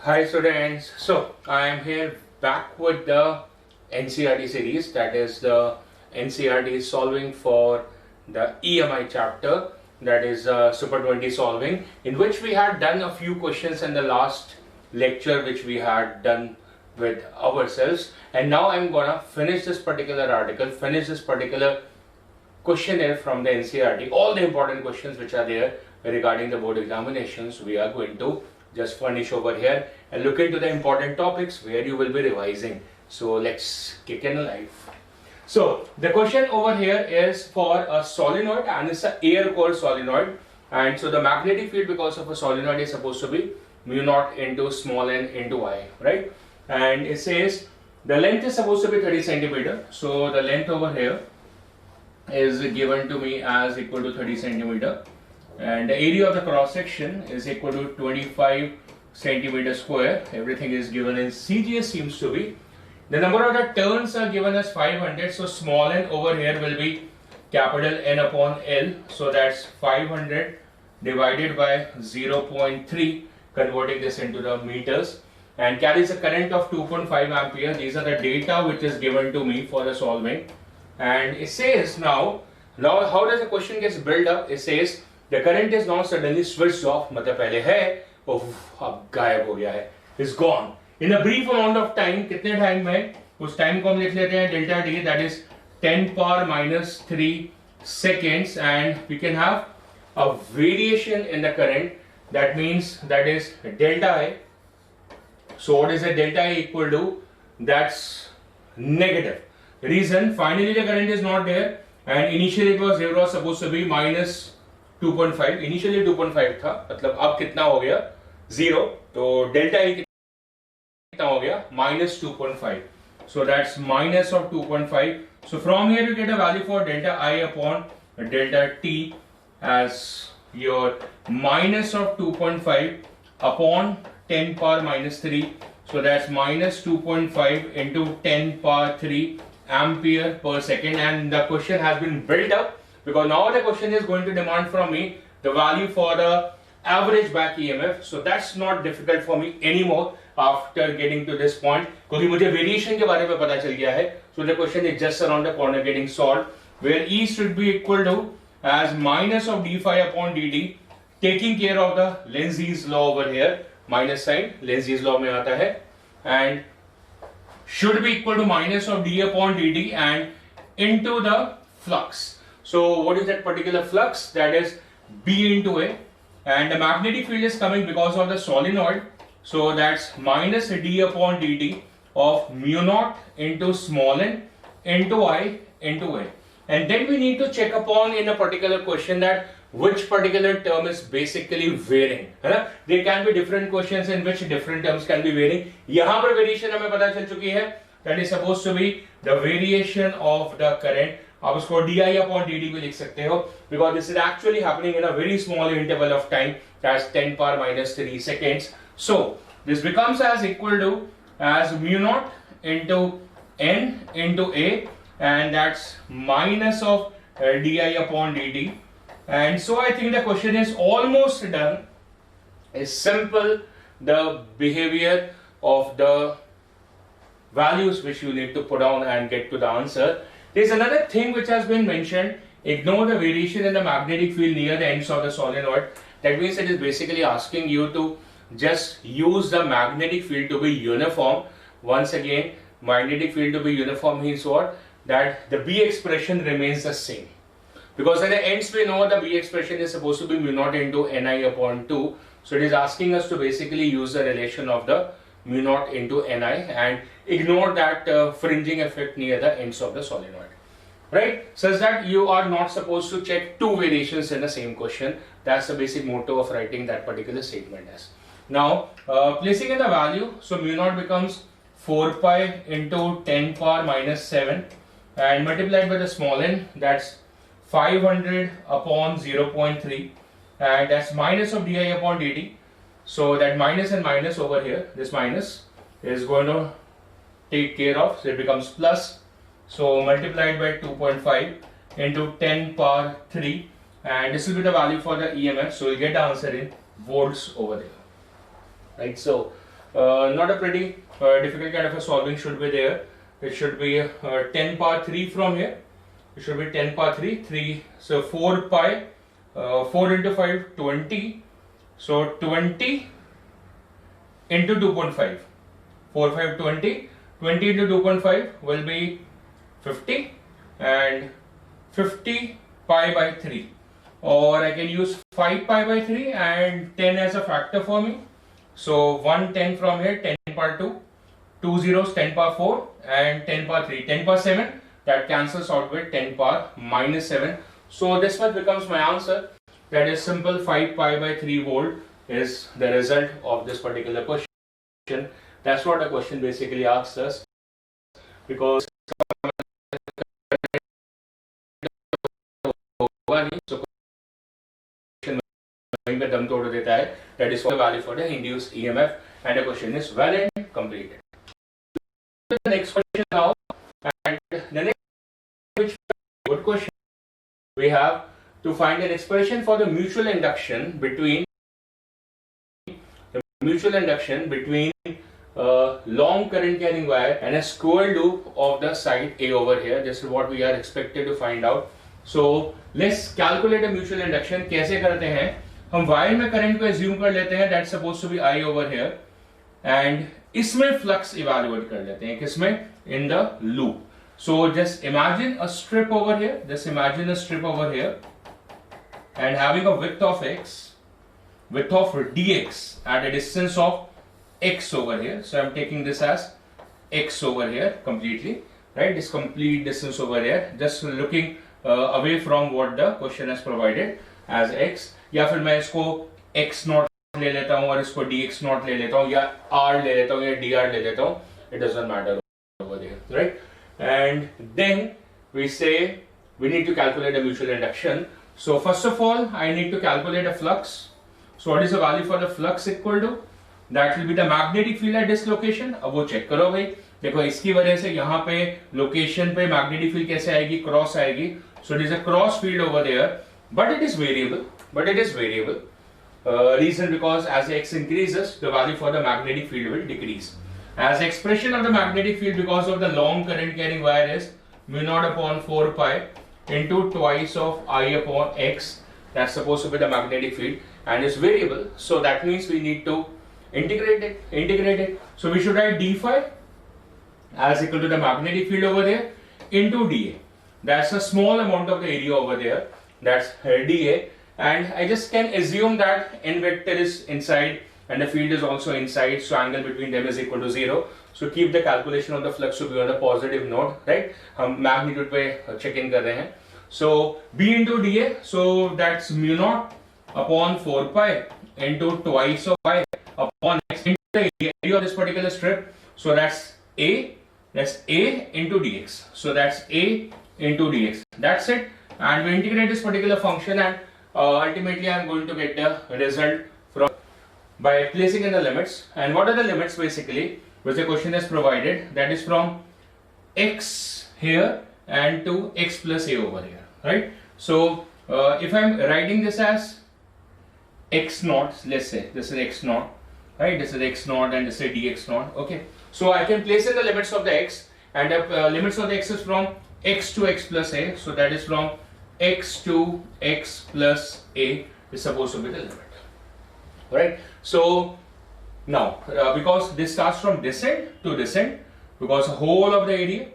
Hi students, so I am here back with the NCERT series, that is the NCERT solving for the EMI chapter, that is Super 20 solving, in which we had done a few questions in the last lecture which we had done with ourselves, and now I am gonna finish this particular article, finish this particular questionnaire from the NCERT, all the important questions which are there regarding the board examinations we are going to just furnish over here and look into the important topics where you will be revising. So let's kick in live. So the question over here is for a solenoid, and it's an air core solenoid, and so the magnetic field because of a solenoid is supposed to be mu naught into small n into I, right? And it says the length is supposed to be 30 centimeter. So the length over here is given to me as equal to 30 centimeter, and the area of the cross section is equal to 25 centimeter square. Everything is given in CGS seems to be. The number of the turns are given as 500, so small n over here will be capital N upon L, so that's 500 divided by 0.3, converting this into the meters, and carries a current of 2.5 ampere. These are the data which is given to me for the solving. And it says now how does the question gets built up? It says the current is now suddenly switched off, मतलब पहले है अब गायब हो गया है, is gone in a brief amount of time. कितने time में? उस टाइम को हम लिख लेते हैं delta T, that is 10 power minus 3 seconds, and we can have a variation in the current, that means that is delta I. So what is a delta I equal to? That's negative. Reason, finally the current is not there, and initially it was 0, was supposed to be minus 2.5. Initially 2.5 था, मतलब अब कितना हो गया 0, तो delta I कितना हो गया minus 2.5. So that's minus of 2.5. So from here you get a value for delta I upon delta T as your minus of 2.5 upon 10 power minus 3. So that's minus 2.5 into 10 power 3 ampere per second, and the question has been built up because now the question is going to demand from me the value for the average back EMF. So that's not difficult for me anymore after getting to this point, क्योंकि मुझे variation के बारे में पता चल गया है. So the question is just around the corner getting solved, where E should be equal to as minus of d phi upon dt, taking care of the Lenz's law over here, minus sign Lenz's law में आता है, and should be equal to minus of d upon dt and into the flux. So what is that particular flux? That is B into A, and the magnetic field is coming because of the solenoid, so that's minus d upon dt of mu naught into small n into I into A. And then we need to check upon in a particular question that which particular term is basically varying, है ना? There can be different questions in which different terms can be varying. यहाँ पर variation हमें पता चल चुकी है, that is supposed to be the variation of the current. आप उसको di upon dt भी लिख सकते हो, because this is actually happening in a very small interval of time, that's 10 power minus 3 seconds. So this becomes as equal to as mu naught into n into A, and that's minus of di upon dt. And so I think the question is almost done. It's simple, the behavior of the values which you need to put down and get to the answer. There is another thing which has been mentioned: ignore the variation in the magnetic field near the ends of the solenoid. That means it is basically asking you to just use the magnetic field to be uniform. Once again, magnetic field to be uniform means what? That the B expression remains the same. Because at the ends we know the B expression is supposed to be mu naught into Ni upon 2. So it is asking us to basically use the relation of the mu naught into Ni and ignore that fringing effect near the ends of the solenoid. Right? Such that you are not supposed to check two variations in the same question. That's the basic motto of writing that particular statement as. Now, placing in the value, so mu naught becomes 4 pi into 10 power minus 7 and multiplied by the small n, that's 500 upon 0.3, and that's minus of di upon dt. So that minus and minus over here, this minus is going to take care of, so it becomes plus. So multiplied by 2.5 into 10 power 3, and this will be the value for the EMF. So we'll get the answer in volts over there. Right, so Not a pretty difficult kind of a solving should be there. It should be 10 power 3 from here. It should be 10 power 3, 3. So 4 pi, 4 into 5, 20. So 20 into 2.5. 4, 5, 20. 20 into 2.5 will be 50. And 50 pi by 3. Or I can use 5 pi by 3 and 10 as a factor for me. So 1 10 from here, 10 power 2. 2 zeros, 10 power 4 and 10 power 3. 10 power 7, that cancels out with 10 power minus 7. So this much becomes my answer. That is simple 5 pi by 3 volt is the result of this particular question. That's what the question basically asks us. Because so दम तोड़ देता है, that is the value for the induced EMF, and the question is valid and completed. The next question now, and the next which good question, we have to find an expression for the mutual induction between long current carrying wire and a square loop of the side A over here. This is what we are expected to find out. So let's calculate a mutual induction. कैसे करते हैं? हम wire में current को assume कर लेते हैं, that's suppose to be I over here, and इसमें फ्लक्स इवैल्यूएट कर लेते हैं, किसमें? In the loop. So just imagine a strip over here, just imagine a strip over here and having a width of x, width of dx at a distance of x over here. So I'm taking this as x over here completely, right? This complete distance over here, just looking away from what the question has provided as x. या फिर मैं इसको x not ले लेता हूँ और इसको dx not ले लेता हूँ, या r ले लेता हूँ या dr ले लेता हूँ. It doesn't matter over there, right? And then we say we need to calculate a mutual induction. So first of all, I need to calculate a flux. So what is the value for the flux equal to? That will be the magnetic field at this location. अब वो check करो भाई, देखो इसकी वजह से यहाँ पे लोकेशन पे मैग्नेटिक फील्ड कैसे आएगी? क्रॉस आएगी. So it is a cross field over there, but it is variable. Reason because as x increases, the value for the magnetic field will decrease. As expression of the magnetic field because of the long current carrying wire is mu naught upon 4 pi into twice of I upon x. That's supposed to be the magnetic field and is variable, so that means we need to integrate it. So we should write d phi as equal to the magnetic field over there into dA. That's a small amount of the area over there, that's dA, and I just can assume that n vector is inside and the field is also inside, so angle between them is equal to 0. So keep the calculation of the flux to be on the positive note, right? हम magnitude पे check in कर रहे हैं. So B into dA, so that's mu naught upon 4 pi into twice of pi upon x into the area of this particular strip. So that's A into dx. So that's A into dx. That's it. And we integrate this particular function, and ultimately I'm going to get the result from by placing in the limits. And what are the limits basically which the question has provided? That is from x here and to x plus a over here, right? So if I'm writing this as x naught, let's say this is x naught, right? This is x naught and this is dx naught. Okay, so I can place in the limits of the x, and the limits of the x is from x to x plus a. So that is from x to x plus a is supposed to be the limit, right? So now because this starts from this end to this end, because the whole of the area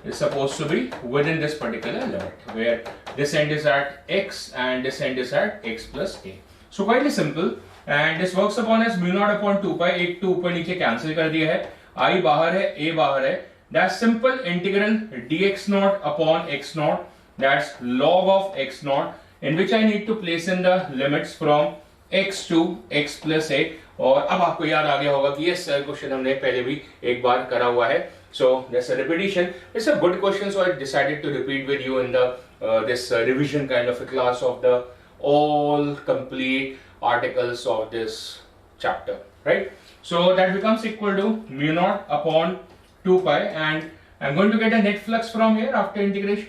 is supposed to be within this particular limit, where this end is at x and this end is at x plus a. So quite simple, and this works upon as mu naught upon 2 pi. एक 2 ऊपर नीचे cancel कर दिया है, I बाहर है, a बाहर है. That's simple integral dx naught upon x naught. That's log of x naught, in which I need to place in the limits from x to x plus a. और अब आपको याद आ गया होगा कि ये सर क्वेश्चन हमने पहले भी एक बार करा हुआ है. So that's a repetition. It's a good question, so I decided to repeat with you in the this revision kind of a class of the all complete articles of this chapter, right? So that becomes equal to mu naught upon 2 pi, and I'm going to get a net flux from here after integration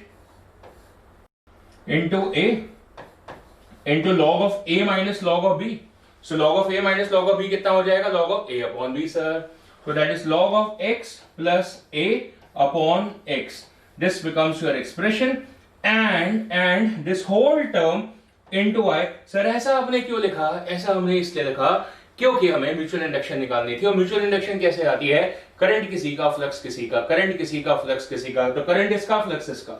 into a into log of a minus log of b. So log of a minus log of b कितना हो जाएगा? Log of a upon b, sir. So that is log of x plus a upon x. This becomes your expression and this whole term into y. Sir ऐसा आपने क्यों लिखा? ऐसा हमने इसलिए लिखा क्योंकि हमें म्यूचुअल इंडक्शन निकालनी थी, और म्यूचुअल इंडक्शन कैसे आती है? करंट किसी का, फ्लक्स किसी का, करंट किसी का, फ्लक्स किसी का, तो करंट इसका, फ्लक्स इसका,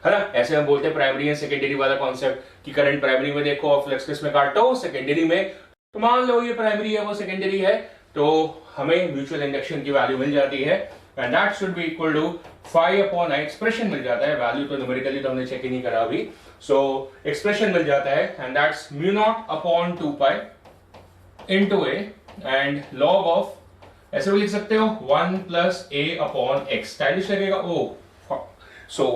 है ना? ऐसे हम बोलते हैं प्राइमरी एंड सेकेंडरी वाला कॉन्सेप्ट कि करंट प्राइमरी में देखो और फ्लक्स किसमें काटो, सेकेंडरी में। तो मान लो ये प्राइमरी है, वो सेकेंडरी है, तो हमें म्यूचुअल इंडक्शन की वैल्यू मिल जाती है and that should be equal to phi upon i। Expression मिल जाता है, वैल्यू तो न्यूमेरिकली तो हमने चेक ही नहीं करा अभी। सो एक्सप्रेशन मिल जाता है and that's mu naught upon 2 pi into a and log of ऐसे भी लिख सकते हो 1 plus a upon x। Stylish लगेगा। ओ सो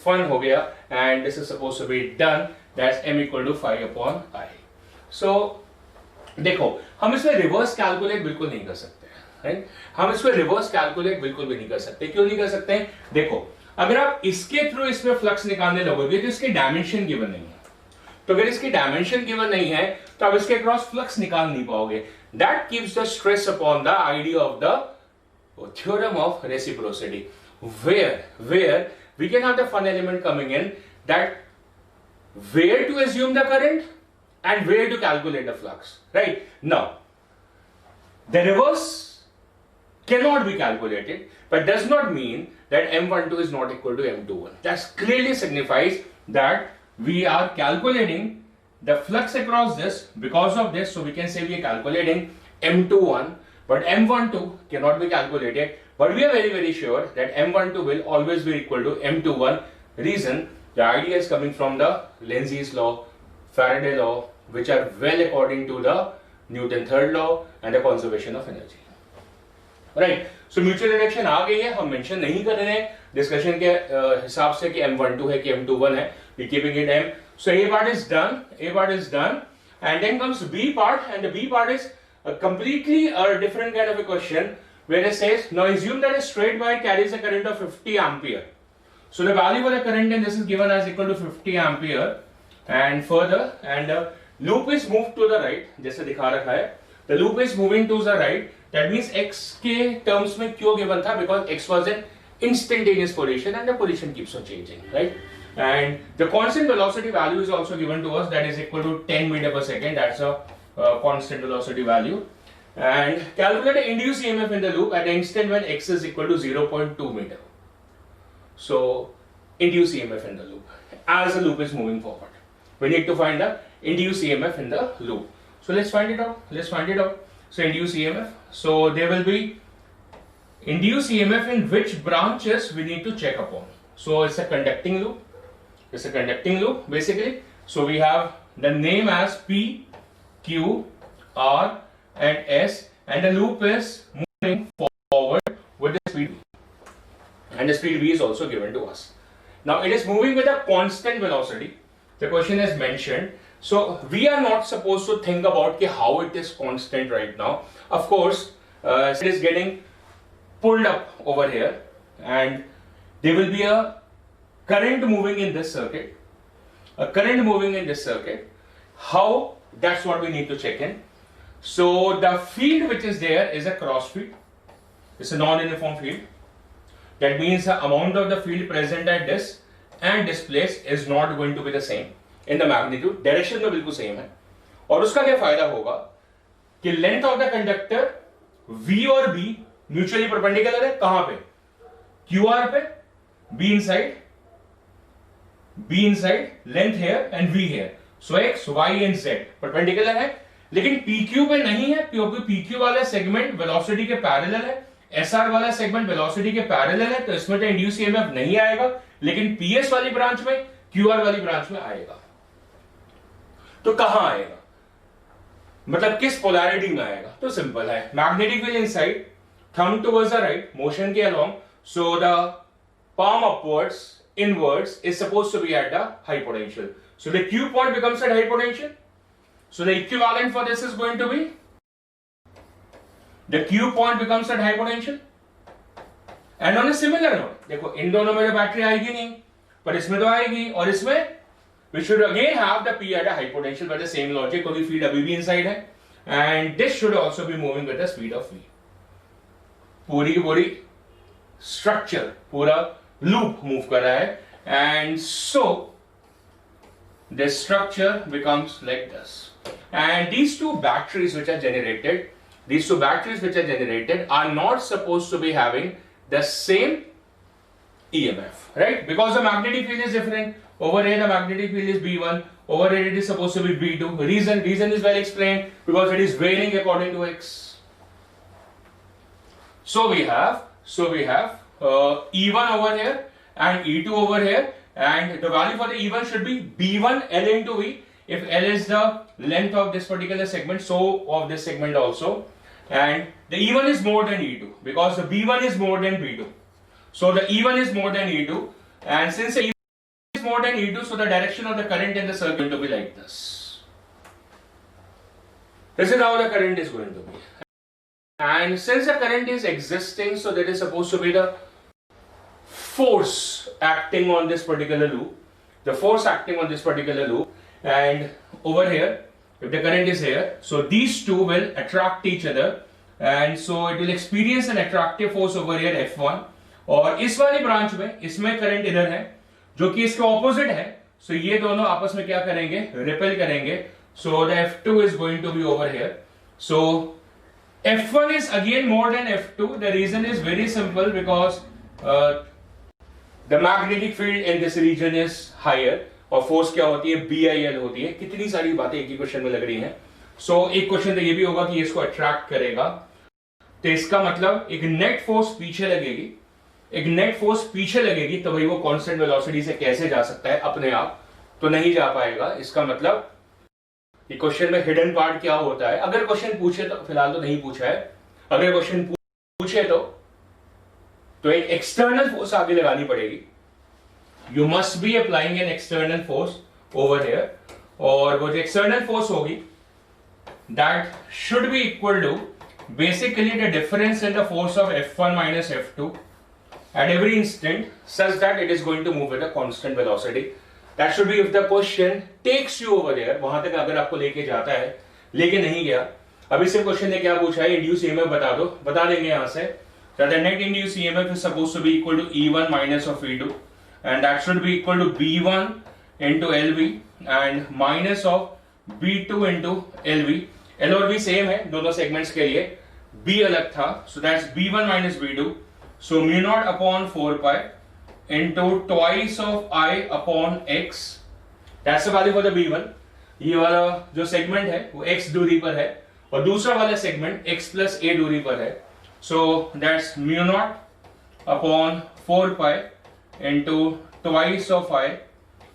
फन हो गया and this is suppose to be done, that's m equal to 5 upon i। सो देखो हम इसमें रिवर्स कैलकुलेट बिल्कुल नहीं कर सकते, राइट? हम इसमें रिवर्स कैलकुलेट बिल्कुल भी नहीं कर सकते। क्यों नहीं कर सकते? देखो अगर आप इसके थ्रू इसमें फ्लक्स निकालने लगोगे तो इसकी डायमेंशन गिवन नहीं है, तो अगर इसकी डायमेंशन गिवन नहीं है तो आप इसके क्रॉस फ्लक्स निकाल नहीं पाओगे। That keeps the stress upon the idea of the theorem of reciprocity, where we can have the fun element coming in, that where to assume the current and where to calculate the flux, right? Now the reverse cannot be calculated, but does not mean that M12 is not equal to M21. That clearly signifies that we are calculating the flux across this because of this, so we can say we are calculating M21, but M12 cannot be calculated, but we are very very sure that M12 will always be equal to M21. Reason, the idea is coming from the Lenz's law, Faraday law, which are well according to the Newton third law and the conservation of energy. Right? So mutual induction आ गई है, हम mention नहीं कर रहे हैं discussion के हिसाब से कि M12 है कि M21 है, we keeping it M. So A part is done, and then comes B part, and the B part is a completely different kind of a question where it says, now assume that a straight wire carries a current of 50 ampere. So the value for the current in this is given as equal to 50 ampere, and further, and the loop is moved to the right, जैसे दिखा रखा है, the loop is moving to the right. That means x के terms में क्यों given था? Because x was an instantaneous position and the position keeps on changing, right? And the constant velocity value is also given to us, that is equal to 10 meter per second. That's a constant velocity value. And calculate the induced EMF in the loop at the instant when x is equal to 0.2 meter. So induced EMF in the loop as the loop is moving forward. We need to find the induced EMF in the loop. So let's find it out. So induced EMF. So there will be induced EMF in which branches we need to check upon. So it's a conducting loop. Basically. So we have the name as P, Q, R and S, and the loop is moving forward with the speed V. And the speed V is also given to us. Now it is moving with a constant velocity. The question is mentioned. So we are not supposed to think about how it is constant right now. Of course, it is getting pulled up over here, and there will be a current moving in this circuit. How? That's what we need to check in. So the field which is there is a cross field. It's a non-uniform field. That means the amount of the field present at this and this place is not going to be the same in the magnitude. Direction तो बिल्कुल same है, और उसका क्या फायदा होगा कि length of the conductor V और B म्यूचुअली परपेंडिकुलर है। कहां पे? QR पे, B inside, length here and V here. So X, Y and Z perpendicular है, लेकिन PQ पे नहीं है क्योंकि PQ वाला सेगमेंट वेलोसिटी के पैरेलल है, SR वाला सेगमेंट वेलोसिटी के पैरेलल है, तो इसमें तो इंड्यूस ईएमएफ नहीं आएगा, लेकिन PS वाली ब्रांच में, QR वाली ब्रांच में आएगा। तो कहां आएगा? मतलब किस पोलैरिटी में आएगा? तो सिंपल है, magnetic field inside, thumb towards the right, motion के along, so the palm upwards, inwards is supposed to be at the high potential. So the Q point becomes at high potential. So the equivalent for this is going to be, the Q point becomes at high potential. And on a similar note, देखो इन दोनों में तो battery आएगी नहीं, पर इसमें तो आएगी, और इसमें we should again have the P at a high potential by the same logic, क्योंकि field अभी भी inside है, and this should also be moving with the speed of V. पूरी की पूरी structure, पूरा loop move कर रहा है, and so this structure becomes like this. And these two batteries which are generated are not supposed to be having the same EMF, right? Because the magnetic field is different. Over here the magnetic field is B1, over here it is supposed to be B2. Reason is well explained, because it is varying according to X. So we have E1 over here and E2 over here, and the value for the E1 should be B1 L into V, if L is the length of this particular segment, so of this segment also, and the E1 is more than E2 because the B1 is more than B2. So the E1 is more than E2, and since the E1 is more than E2, so the direction of the current in the circuit is going to be like this. This is how the current is going to be. And since the current is existing, so that is supposed to be the force acting on this particular loop. The force acting on this particular loop, and over here, if the current is here, so these two will attract each other, and so it will experience an attractive force over here F1. और इस वाली branch में इसमें current इधर है जो कि इसके ऑपोजिट है, सो ये दोनों आपस में क्या करेंगे, रिपेल करेंगे. So the F2 is going to be over here. So F1 is again more than F2. The reason is very simple, because the magnetic field in this region is higher, और force क्या होती है, BIL होती है. कितनी सारी बातें एक ही क्वेश्चन में लग रही हैं. सो एक क्वेश्चन तो ये भी होगा कि इसको अट्रैक्ट करेगा, तो इसका मतलब एक नेट फोर्स पीछे लगेगी, तो भाई वो कांस्टेंट वेलोसिटी से कैसे जा सकता है अपने आप, तो नहीं जा पाएगा. इसका मतलब ये क्वेश्चन में हिडन पार्ट क्या होता है. अगर क्वेश्चन पूछे तो, फिलहाल तो नहीं पूछा है, अगर क्वेश्चन पूछे तो एक एक्सटर्नल फोर्स आगे लगानी पड़ेगी. You must be applying an external force over here, और वो जो एक्सटर्नल फोर्स होगी that should be equal to basically the difference in the force of F1 minus F2 at every instant, such that it is going to move at a constant velocity. That should be if the question takes you over there. वहां तक अगर आपको लेके जाता है, लेके नहीं गया. अभी सिर्फ क्वेश्चन ने क्या पूछा है, इंड्यूस ईएमएफ बता दो, बता देंगे यहां से. So the net induced EMF is supposed to be equal to E1 minus of E2, and that should be equal to B1 into LV and minus of B2 into LV. L और V same है दोनों segments के लिए, B अलग था, so that's B1 minus B2. So mu naught upon 4 pi into twice of I upon X. That's the value for the B1. ये वाला जो सेगमेंट है वो X दूरी पर है, और दूसरा वाला सेगमेंट X plus A दूरी पर है. So that's mu naught upon 4 pi into twice of I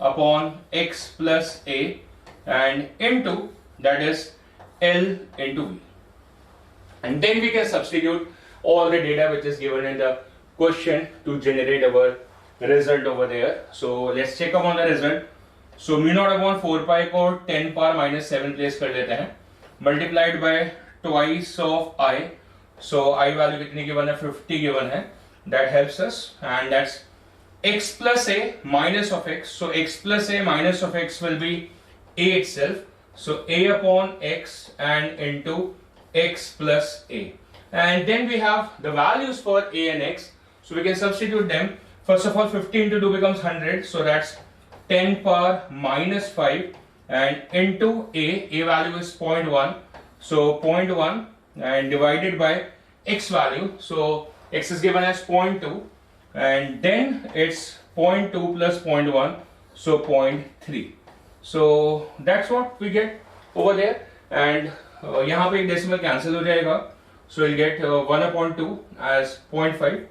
upon X plus A, and into that is L into V. And then we can substitute all the data which is given in the question to generate our result over there. So let's check up on the result. So mu naught upon 4 pi को 10 power minus 7 place कर देते हैं, multiplied by twice of I. So I value कितनी given है, 50 given है. That helps us, and that's X plus A minus of X. So X plus A minus of X will be A itself. So A upon X and into X plus A. And then we have the values for A and X, so we can substitute them. First of all, 50 into 2 becomes 100, so that's 10 power minus 5, and into A value is 0.1, so 0.1 and divided by X value, so X is given as 0.2, and then it's 0.2 plus 0.1, so 0.3. So that's what we get over there, and यहाँ पे एक decimal cancel हो जाएगा. So you'll get 1 upon 2 as 0.5,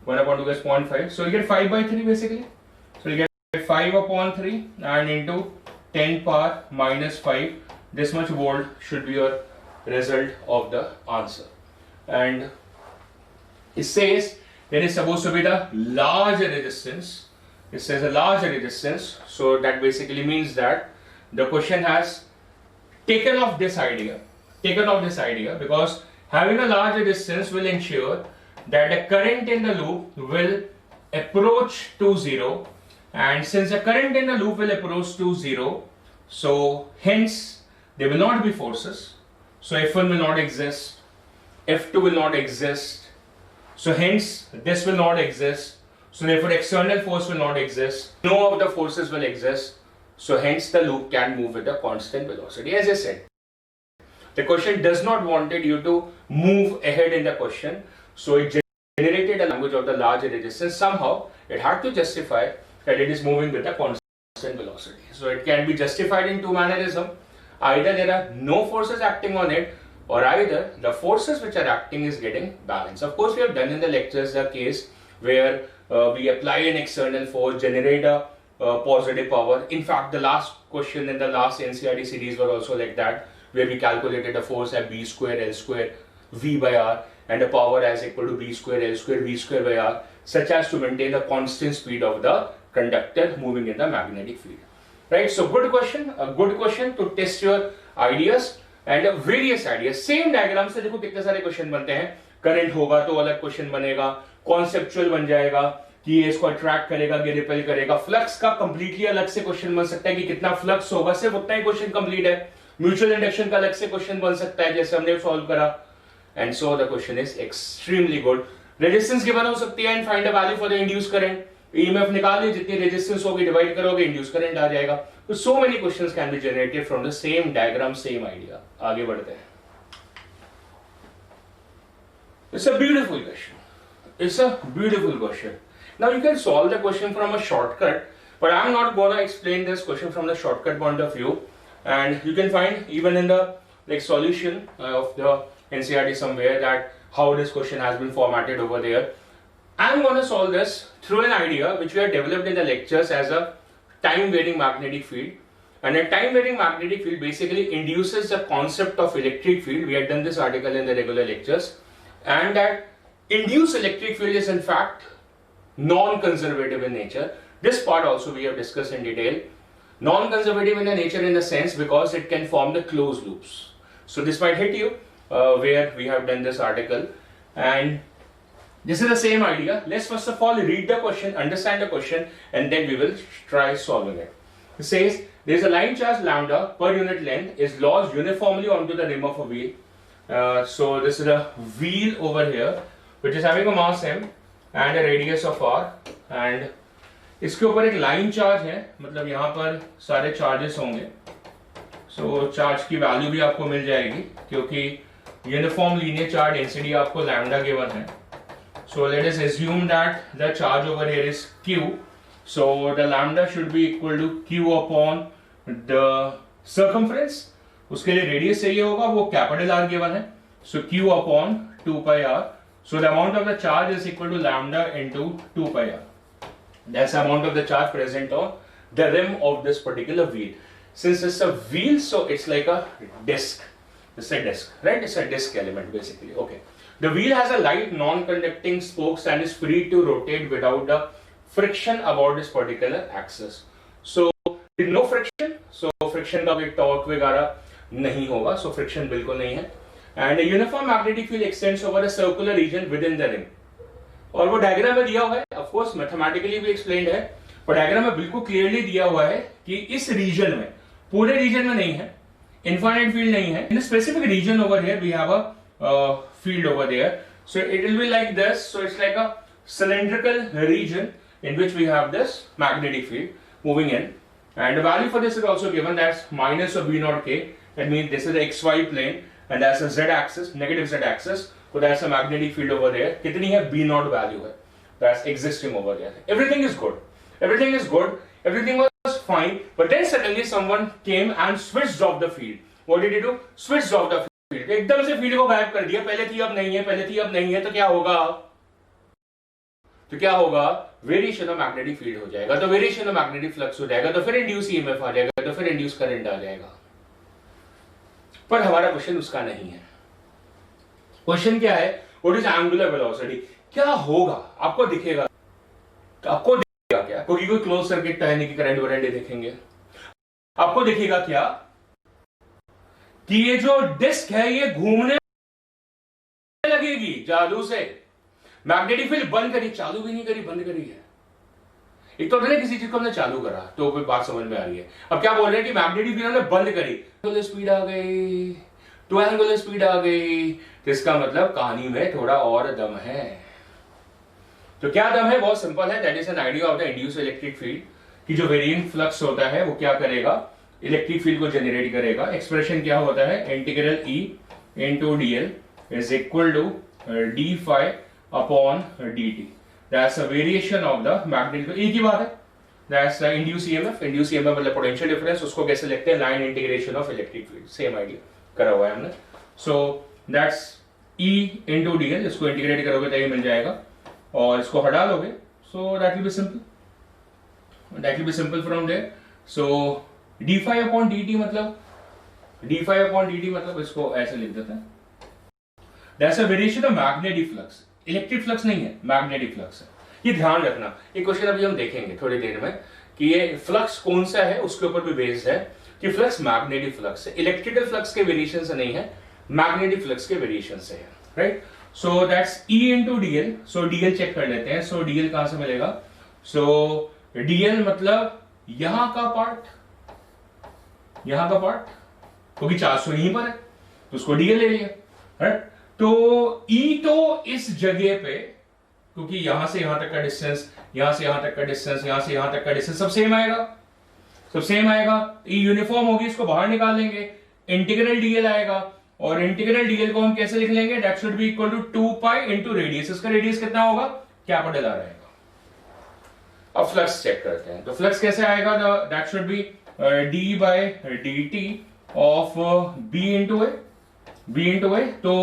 1 upon 2 as 0.5, so you'll get 5 by 3 basically. So you'll get 5 upon 3 and into 10 power minus 5, this much volt should be your result of the answer. And it says there is supposed to be the larger resistance. It says a larger resistance, so that basically means that the question has taken off this idea, because having a larger distance will ensure that the current in the loop will approach to zero, and since the current in the loop will approach to 0, so hence there will not be forces. So F1 will not exist, F2 will not exist, so hence this will not exist. So therefore external force will not exist, no of the forces will exist, so hence the loop can move with a constant velocity. As I said, the question does not wanted you to move ahead in the question, so it generated a language of the large resistance. Somehow it had to justify that it is moving with a constant velocity. So it can be justified in two mannerism. Either there are no forces acting on it, or either the forces which are acting is getting balanced. Of course, we have done in the lectures the case where we apply an external force, generate a positive power. In fact, the last question in the last NCERT series were also like that, where we calculated a force at b square L square V by R and a power as equal to b square L square V square by R, such as to maintain the constant speed of the conductor moving in the magnetic field. Right? So good question, a good question to test your ideas and various ideas. Same diagram से देखो कितने सारे question बनते हैं. Current होगा तो अलग question बनेगा, कॉन्सेप्चुअल बन जाएगा कि ये इसको अट्रैक्ट करेगा कि रिपेल करेगा. फ्लक्स का कंप्लीटली अलग से क्वेश्चन बन सकता है कि कितना फ्लक्स होगा, सिर्फ उतना ही क्वेश्चन कंप्लीट है. म्यूचुअल इंडक्शन का अलग से क्वेश्चन बन सकता है जैसे हमने सॉल्व करा. And so the question is extremely good. Resistance given हो सकती है and find the value for the induce current. EMF निकालिए, जितनी रेजिस्टेंस होगी डिवाइड करोगे, इंड्यूस करंट आ जाएगा. तो so many questions can be generated from the same diagram, same idea. आगे बढ़ते हैं. It's a beautiful question. It's a beautiful question. Now you can solve the question from a shortcut, but I'm not gonna explain this question from the shortcut point of view. And you can find even in the like solution of the NCERT somewhere that how this question has been formatted over there. I'm gonna solve this through an idea which we have developed in the lectures as a time-varying magnetic field. And a time-varying magnetic field basically induces the concept of electric field. We had done this article in the regular lectures. And that induced electric field is in fact non-conservative in nature. This part also we have discussed in detail. Non-conservative in the nature in the sense because it can form the closed loops. So this might hit you where we have done this article, and this is the same idea. Let's first of all read the question, understand the question, and then we will try solving it. It says there is a line charge lambda per unit length is lodged uniformly onto the rim of a wheel. So this is a wheel over here which is having a mass m and a radius of r, and इसके ऊपर एक line charge है, मतलब यहाँ पर सारे charges होंगे. सो charge की वैल्यू भी आपको मिल जाएगी क्योंकि यूनिफॉर्म लीनियर चार्ज डेंसिटी आपको लैम्डा गिवन है. So let us assume that the charge over here is q. So the lambda should be equal to q upon the circumference. उसके लिए रेडियस चाहिए होगा, वो कैपिटल आर गिवन है. So q upon 2 pi r. So the amount of the charge is equal to lambda into 2 pi r. That's the amount of the charge present on the rim of this particular wheel. Since it's a wheel, so it's like a disc. It's a disc, right? It's a disc element basically. Okay. The wheel has a light non-conducting spokes and is free to rotate without the friction about this particular axis. So with no friction, so friction का कोई torque वगैरह नहीं होगा. So friction बिल्कुल नहीं है. And a uniform magnetic field extends over a circular region within the ring. और वो डायग्राम में दिया हुआ है, ऑफ कोर्स मैथमेटिकली भी एक्सप्लेन्ड है, पर डायग्राम में बिल्कुल क्लियरली दिया हुआ है कि इस रीजन में, पूरे रीजन में नहीं है, इनफाइनाइट फील्ड नहीं है. In specific region over here we have a field over there. So it will be like this. So it's like a cylindrical region in which we have this magnetic field moving in, and the value for this is also given. That's minus of b naught k. That means this is the xy plane and that's a z axis, negative z axis. So that's a magnetic field over there. कितनी है b naught value है. That's existing over there. Everything is good. Everything is good. Everything was fine. But then suddenly someone came and switched off the field. What did he do? Switched off the field. एकदम से field को गायब कर दिया. पहले थी अब नहीं है, पहले थी अब नहीं है. तो क्या होगा? तो क्या होगा? वेरिएशन ऑफ मैग्नेटिक फील्ड हो जाएगा. तो वेरिएशन ऑफ मैग्नेटिक फ्लक्स हो जाएगा. तो फिर इंड्यूस ईएमएफ आ जाएगा. तो फिर इंड्यूस करंट आ जाएगा. पर हमारा क्वेश्चन उसका नहीं है. क्वेश्चन क्या है? What is angular velocity? क्या होगा? आपको दिखेगा, आपको दिखेगा क्या? कोई क्लोज सर्किट है नहीं कि करंट वरेंट देखेंगे. आपको दिखेगा क्या कि ये जो डिस्क है ये घूमने लगेगी जादू से. मैग्नेटिक फील्ड बंद करी, चालू भी नहीं करी, बंद करी है. एक तो होता है किसी चीज को हमने चालू करा तो फिर बात समझ में आ रही है। अब क्या बोल रहे हैं कि मैग्नेटिक फील्ड हमने बंद करी, एंगुलर स्पीड आ गई, टू एंगुलर स्पीड आ गई, तो इसका मतलब कहानी में थोड़ा और दम है। तो क्या दम है? बहुत सिंपल है, that is an idea of the induced electric field कि जो वेरिएंट फ्लक्स होता है वो क्या करेगा, इलेक्ट्रिक फील्ड को जनरेट करेगा। एक्सप्रेशन क्या होता है, integral E into dl is equal to d phi upon dt, that's a variation of the magnetic, एक ही बात है, that's the induced EMF. Induced EMF मतलब पोटेंशियल डिफरेंस, उसको कैसे लिखते हैं, line integration of electric field, same idea करा हुआ है हमने। सो दैट्स E इनटू dl, इसको इंटीग्रेट करोगे तो ये मिल जाएगा और इसको हटा लोगे, सो that will B simple, that will be simple from there. So d phi upon dt मतलब इसको ऐसे लिख देते हैं, that's a variation of magnetic flux, electric flux नहीं है, मैग्नेटिक फ्लक्स है। ये ध्यान रखना, ये क्वेश्चन अभी हम देखेंगे थोड़ी देर में कि ये फ्लक्स कौन सा है, उसके ऊपर भी बेस्ड है कि फ्लक्स मैग्नेटिक फ्लक्स है, इलेक्ट्रिकल फ्लक्स के वेरिएशन से नहीं है, मैग्नेटिक फ्लक्स के वेरिएशन से है, right. So that's E into dl, सो dl चेक कर लेते हैं, सो dl कहां से मिलेगा, सो dl मतलब यहां का पार्ट, क्योंकि चार्ज तो यहीं पर है तो उसको dl ले लिया, राइट। तो E तो इस जगह पे, क्योंकि यहां से यहां तक का डिस्टेंस, यहां से यहां तक का डिस्टेंस, यहां से यहां तक का डिस्टेंस सब सेम आएगा, E यूनिफॉर्म होगी, इसको बाहर निकाल लेंगे, इंटीग्रल dl आएगा, और इंटीग्रल dl को हम कैसे लिख लेंगे, that should be equal to 2 pi into radius, इसका रेडियस कितना होगा, कैपिटल R रहेगा। अब फ्लक्स चेक करते हैं, तो फ्लक्स कैसे आएगा, that should be d by dt of b into a। तो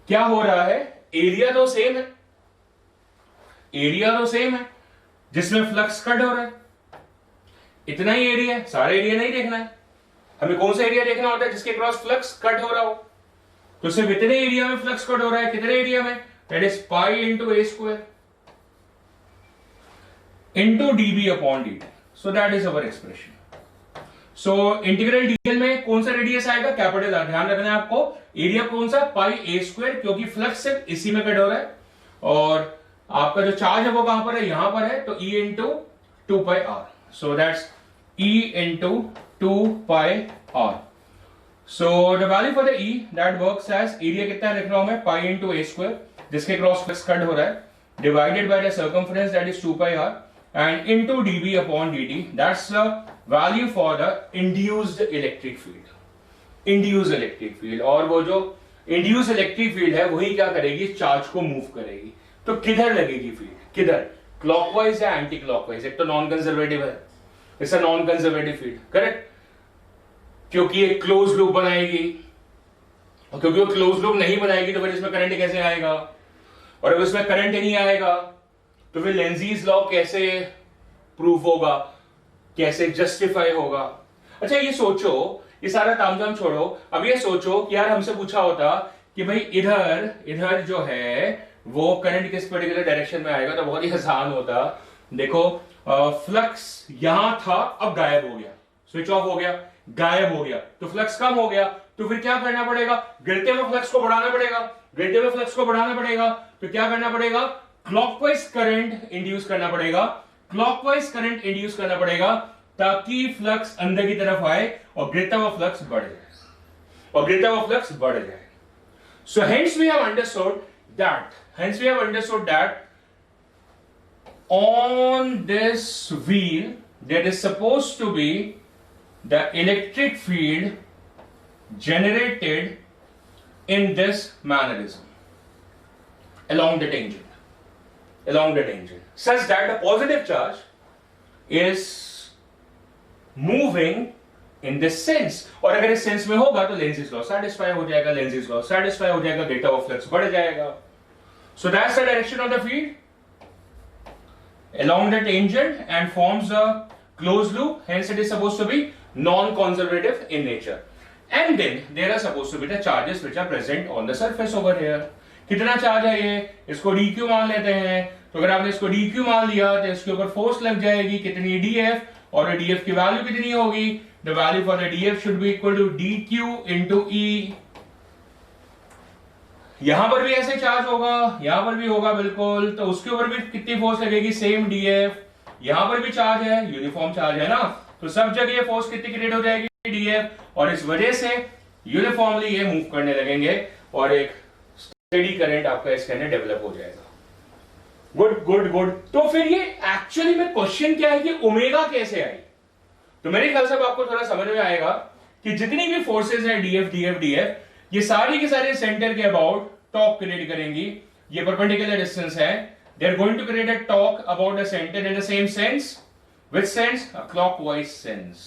क्या हो रहा है, एरिया तो सेम है, जिसमें फ्लक्स कट हो रहा है, इतना ही एरिया है, सारा एरिया नहीं देखना है हमें, कौन सा एरिया देखना होता है जिसके क्रॉस फ्लक्स कट हो रहा हो, तो सिर्फ इतने एरिया में फ्लक्स कट हो रहा है, कितने एरिया में, that is pi into a square into dB upon dt, so that is our expression. So integral dl में कौन सा रेडियस आएगा, कैपिटल R, ध्यान रखना है आपको, एरिया कौन सा, पाई a स्क्वायर, क्योंकि फ्लक्स सिर्फ इसी में कट हो रहा है और आपका जो चार्ज है वो कहां पर है, यहां पर है, तो E into 2 pi R, so that's E into 2 pi R। So the value for the E that works as, area कितना लिख रहा हूं मैं, पाई इंटू a स्क्वायर, जिसके क्रॉस फ्लक्स कट हो रहा है, divided by the circumference that is 2 pi R and into dB upon dt, that's the value for the induced electric field। और वो जो induced electric field है वही क्या करेगी, चार्ज को मूव करेगी। तो किधर लगेगी फील्ड, किधर, क्लॉकवाइज या एंटी क्लॉकवाइज, एक तो नॉन कंजर्वेटिव है, इसका नॉन कंजर्वेटिव फील्ड, करेक्ट, क्योंकि एक क्लोज लूप बनाएगी, और क्योंकि वो क्लोज लूप नहीं बनाएगी तो फिर इसमें करंट कैसे आएगा, और अगर इसमें करंट नहीं आएगा तो फिर लेंजीज लॉ कैसे प्रूफ होगा, कैसे जस्टिफाई होगा। अच्छा ये सोचो, ये सारा तामझाम छोड़ो, अब ये सोचो कि यार हमसे पूछा होता कि भाई इधर जो है वो करंट किस पर्टिकुलर डायरेक्शन में आएगा, तो बहुत ही आसान होता। देखो फ्लक्स यहां था, अब गायब हो गया, स्विच ऑफ हो गया, गायब हो गया, तो फ्लक्स कम हो गया, तो फिर क्या करना पड़ेगा, गिरते हुए फ्लक्स को बढ़ाना पड़ेगा, तो क्या करना पड़ेगा, क्लॉकवाइज करंट इंड्यूस करना पड़ेगा, ताकि फ्लक्स अंदर की तरफ आए और गिरता हुआ फ्लक्स बढ़ जाए, so hence we have understood that on this wheel there is supposed to be the electric field generated in this mannerism along the tangent, such that the positive charge is moving in this sense। और अगर इस sense में होगा तो लेंजीज law satisfy हो जाएगा, गिरता हुआ फ्लक्स बढ़ जाएगा। So that's the direction of the field along the tangent and forms a closed loop, hence it is supposed to be non-conservative in nature, and then there are supposed to be the charges which are present on the surface over here। कितना charge है ये, इसको dq मान लेते हैं, तो अगर आपने इसको dq मान लिया तो इसके ऊपर फोर्स लग जाएगी कितनी, df, और df की वैल्यू कितनी होगी, the value for the df should be equal to dq into e। यहां पर भी ऐसे चार्ज होगा, यहां पर भी होगा बिल्कुल, तो उसके ऊपर भी कितनी फोर्स लगेगी, सेम df, यहां पर भी चार्ज है, यूनिफॉर्म चार्ज है ना, तो सब जगह फोर्स कितनी क्रिएट हो जाएगी, डीएफ, और इस वजह से यूनिफॉर्मली ये मूव करने लगेंगे और एक स्टेडी करंट आपका इसके अंदर डेवलप हो जाएगा। Good good good. तो फिर ये एक्चुअली में क्वेश्चन क्या है कि ओमेगा कैसे आई? तो मेरे ख्याल से आपको थोड़ा समझ में आएगा कि जितनी भी फोर्सेस है डीएफ डीएफ डीएफ, ये सारी के सारे सेंटर के अबाउट टॉर्क क्रिएट करेंगी। ये परपेंडिकुलर डिस्टेंस है, they are going to create a torque about the centre in the same sense. Which sense? A clockwise sense.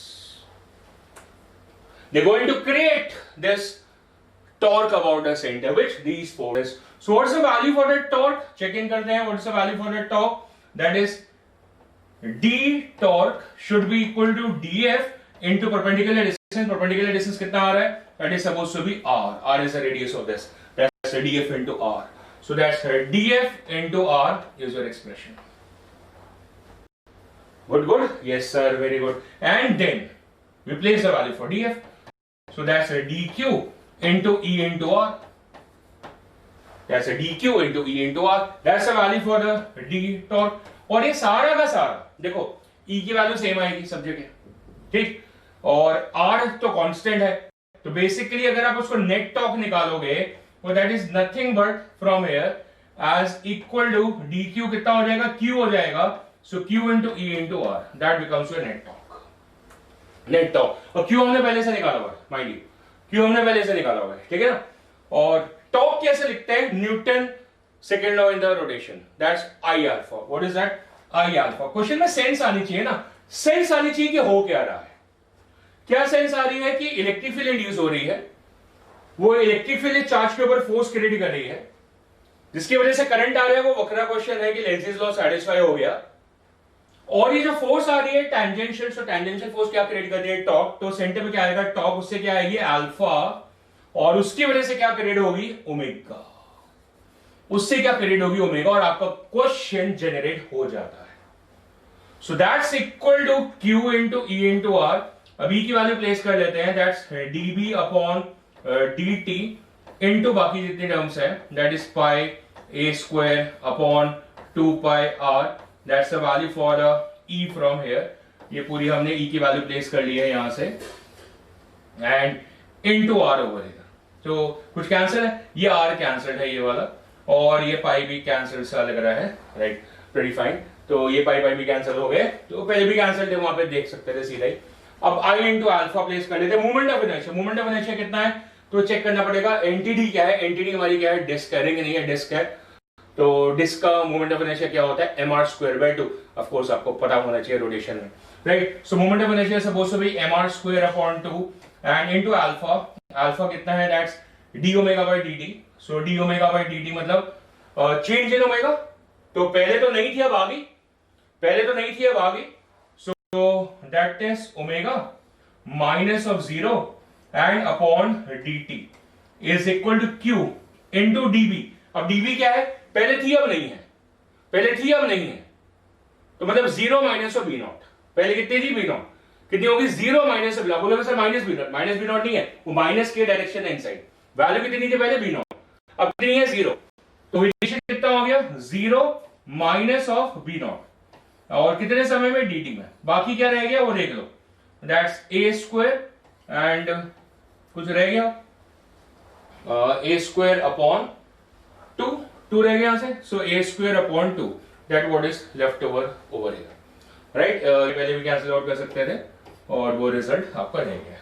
They're going to create this torque about the center, which these forces. So what's the value for that torque? Check in करते हैं. What's the value for that torque? That is d torque should be equal to df into perpendicular distance. Perpendicular distance कितना आ रहा है? That is supposed to be r. R is the radius of this. That's the df into r. So that's df into r is your expression. Good, good. Yes, sir. Very good. And then we place the value for df. So that's a dq into e into r. That's a dq into e into r. That's the value for the d torque. और ये सारा का सारा देखो e की value same आएगी सब जगह, ठीक, और r तो कांस्टेंट है, तो बेसिकली अगर आप उसको नेट टॉर्क निकालोगे तो that is nothing but from here as equal to dq कितना हो जाएगा, q हो जाएगा. So Q into E into R, that becomes your net torque. Net torque. और Q हमने पहले से निकाला हुआ है, माइंड यू, Q हमने पहले से निकाला हुआ है, ठीक है ना. और टॉर्क कैसे लिखते हैं? Newton second law in the rotation, that's I alpha. What is that? I alpha. Question में सेंस आनी चाहिए ना, सेंस आनी चाहिए कि हो क्या रहा है. क्या सेंस आ रही है कि इलेक्ट्रिक फील्ड इंड्यूस हो रही है, वो इलेक्ट्रिक फील्ड चार्ज के ऊपर फोर्स क्रिएट कर रही है, जिसकी वजह से करंट आ रहा है. वो वक्रा क्वेश्चन है कि लेंज़ेस लॉ सैटिस्फाई हो गया. और ये जो फोर्स आ रही है टेंजेंशियल, तो टेंजेंशियल फोर्स क्या क्रिएट कर रही है, टॉर्क. तो सेंटर में क्या आएगा, टॉर्क, उससे क्या आएगी अल्फा, और उसकी वजह से क्या क्रिएट होगी, ओमेगा. उससे क्या क्रिएट होगी, ओमेगा, और आपका क्वेश्चन जनरेट हो जाता है. So that's equal to Q into E into R. अब E की वैल्यू प्लेस कर लेते हैं, that's dB upon dt into बाकी जितनी टर्म्स है, that is pi a square upon 2 pi r. That's the value for E from here. ये पूरी हमने E की वैल्यू प्लेस कर ली है यहां से, and into R over here. तो कुछ कैंसिल है, ये R कैंसिल्ड है ये वाला, और ये पाई भी कैंसिल सा लग रहा है, राइट, प्रीटी फाइन. तो ये पाई पाई भी कैंसिल हो गए, तो पहले भी कैंसिल थे, वहां पे देख सकते थे सीधा ही. अब I इंटू अल्फा प्लेस कर लेते हैं. Movement of inertia, movement of inertia कितना है तो चेक करना पड़ेगा. एंटिटी क्या है, एंटिटी हमारी क्या है, डिस्क है, रिंग नहीं है, डिस्क है. तो डिस्क का मूवमेंट ऑफ इनर्शिया क्या होता है, mr square by 2. Of course आपको पता होना चाहिए रोटेशन में, right. So movement of inertia suppose to be mr square upon 2 and into alpha. Alpha कितना है, that's d omega by dt. So d omega by dt मतलब change in omega. तो पहले तो नहीं थी, अब आ गई, पहले तो नहीं थी, अब आ गई. So that is omega minus of 0 and upon dt is equal to q into db. अब db क्या है, पहले थी अब नहीं है, पहले थी अब नहीं है, तो मतलब 0 माइनस ऑफ बी नॉट. पहले कितनी थी, बी नॉट कितनी होगी, 0 माइनस ऑफ, बोलोगे sir minus B naught. Minus B naught नहीं है, वो माइनस के डायरेक्शन है इनसाइड. वैल्यू कितनी थी पहले, बी नॉट, अब कितनी है, 0. तो रिलेशन कितना हो गया, 0 माइनस ऑफ बी नॉट, और कितने समय में, dt में. बाकी क्या रह गया वो देख लो, दैट्स a स्क्वायर एंड कुछ रह गया a स्क्वायर अपॉन 2 रह गया यहां से. सो a square upon 2, that what is left over over here, right. पहले भी कैंसिल आउट कर सकते थे और वो रिजल्ट आपका रह गया.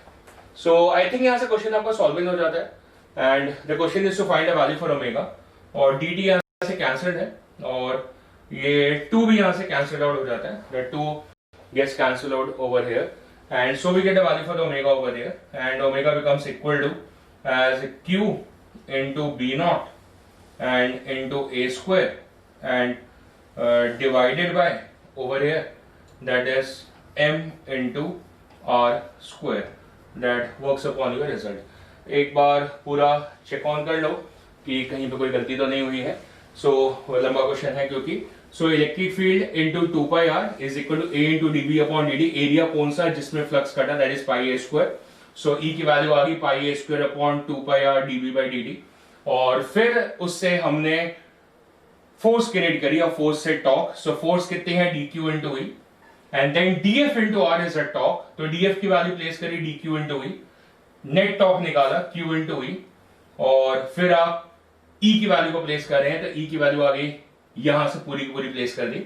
सो आई थिंक यहां से क्वेश्चन आपका सॉल्व हो जाता है. And the question is to find a value for omega, और dt यहां से कैंसिल्ड है, और ये 2 भी यहां से कैंसिल आउट हो जाता है. That 2 gets cancel out over here, and so we get a value for the omega over here, and omega becomes equal to as q into b naught and into a square and divided by over here, that is m into r square. That works upon your result. एक बार पूरा check on कर लो कि कहीं पे कोई गलती तो नहीं हुई है. सो लंबा क्वेश्चन है क्योंकि. So electric field into 2 pi R is equal to a into dB upon dt. Area कौन सा जिसमें फ्लक्स कटा, that is pi a square. So E की वैल्यू आ गई pi a square upon 2 pi r dB by dt. और फिर उससे हमने फोर्स क्रिएट करी और फोर्स से टॉर्क, सो फोर्स कितनी है dq into E, and then df into R is a torque, तो df की वैल्यू प्लेस करी dq into E, net torque निकाला q इंटू ई, और फिर आप E की वैल्यू को प्लेस कर रहे हैं, तो E की वैल्यू आ गई यहां से पूरी की पूरी प्लेस कर दी,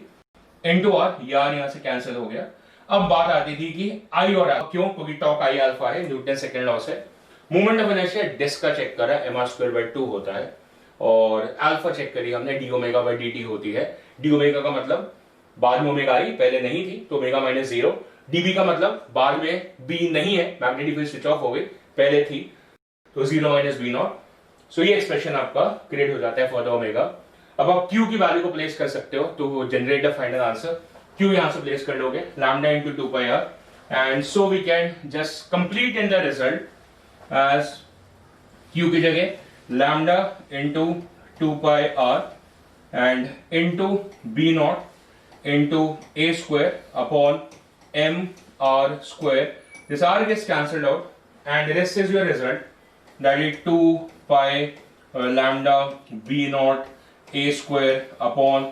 इंटू आर, यार यहां से कैंसिल हो गया। अब बात आती थी कि आई और आर, क्यों? क्योंकि टॉर्क आई अल्फा है, न्यूटन सेकंड लॉ से। मोमेंट ऑफ इनर्शिया डिस्क का चेक करा, mr²/2 होता है, और अल्फा चेक करी हमने, D omega by D T होती है। डी ओमेगा का मतलब बाद में ओमेगा आई, पहले नहीं थी, तो ओमेगा माइनस 0। डीबी का मतलब बाद में बी नहीं है, मैग्नेटिक फील्ड स्विच ऑफ हो गई, पहले थी, तो 0 माइनस बी नॉट। सो ये एक्सप्रेशन आपका क्रिएट हो जाता है फॉर द ओमेगा। अब आप Q की वैल्यू को प्लेस कर सकते हो, तो generate the final answer. Q यहां से प्लेस कर लोगे, lambda into 2πr, and so we can just complete in the result as Q की जगह lambda into 2πr and into B naught into a square upon mr square, this r gets cancelled out and this is your result, that is 2 lambda b naught a square upon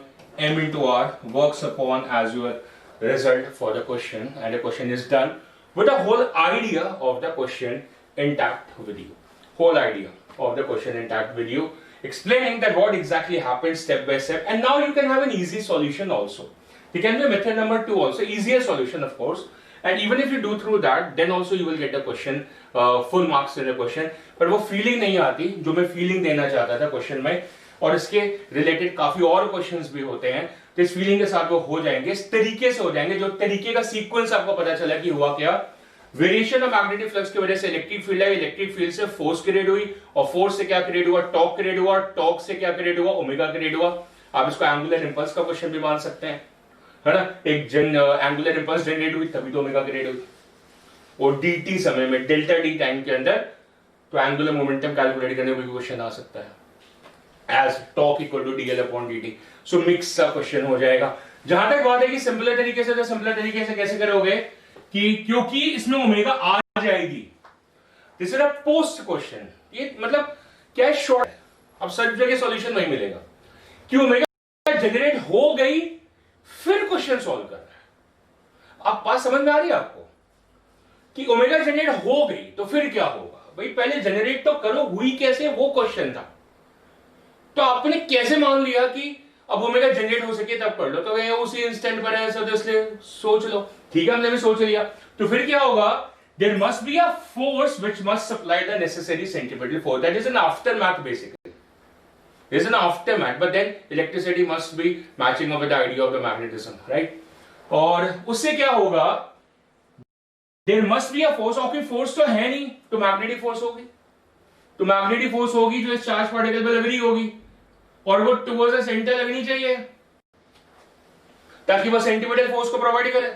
m into r works upon as your result for the question, and the question is done with the whole idea of the question intact with you. Whole idea of the question intact with you, explaining that what exactly happened step by step, and now you can have an easy solution also. There can be a method number 2 also, easier solution of course, and even if you do through that, then also you will get the question full marks in the question. पर वो feeling नहीं आती जो मैं feeling देना चाहता था question में, और इसके रिलेटेड काफी और क्वेश्चंस भी होते हैं, तो इस फीलिंग के साथ वो हो जाएंगे, इस तरीके से हो जाएंगे, जो तरीके का सीक्वेंस आपको पता चला कि हुआ क्या। वेरिएशन ऑफ मैग्नेटिक फ्लक्स की वजह से इलेक्ट्रिक फील्ड है, इलेक्ट्रिक फील्ड से फोर्स क्रिएट हुई, और फोर्स से क्या क्रिएट हुआ? टॉर्क क्रिएट हुआ, टॉर्क से क्या क्रिएट हुआ? ओमेगा क्रिएट हुआ। आप इसको एंगुलर इंपल्स का क्वेश्चन भी मान सकते हैं, है ना, एक एंगुलर इंपल्स जनरेट हुई तभी तो ओमेगा क्रिएट हुई, और dt समय में डेल्टा डी टाइम के अंदर, तो एंगुलर मोमेंटम कैलकुलेट करने का क्वेश्चन आ सकता है as torque equal to dl upon dt। So mix सा क्वेश्चन हो जाएगा। जहां तक बात है कि सिंपलर तरीके से, तो सिंपलर तरीके से कैसे करोगे कि क्योंकि इसमें ओमेगा आ जाएगी, this is a post question, ये मतलब क्या है, शॉर्ट, अब सब जगह सॉल्यूशन वही मिलेगा कि ओमेगा जनरेट हो गई फिर क्वेश्चन सॉल्व करना है। आप बात समझ में आ रही है आपको कि ओमेगा जनरेट हो गई तो फिर क्या होगा? भाई पहले जनरेट तो करो, हुई कैसे वो क्वेश्चन था, तो आपने कैसे मान लिया कि अब ओमेगा जनरेट हो सके तब कर लो, तो ये उसी इंस्टेंट पर है, तो इसलिए सोच लो, ठीक है, हमने भी सोच लिया, तो फिर क्या होगा? There must be a force which must supply the necessary centimetre force, that is an aftermath basically, is an aftermath, but then electricity must be matching up with the idea of the magnetism, right? और उससे क्या होगा? There must be a force, और कोई force तो है नहीं, तो मैग्नेटिक फोर्स होगी, तो मैग्नेटिक फोर्स होगी जो इस चार्ज पार्टिकल पर लग रही होगी, और वो टुवर्ड्स द सेंटर लगनी चाहिए ताकि वो सेंटीमीटर फोर्स को प्रोवाइड करे,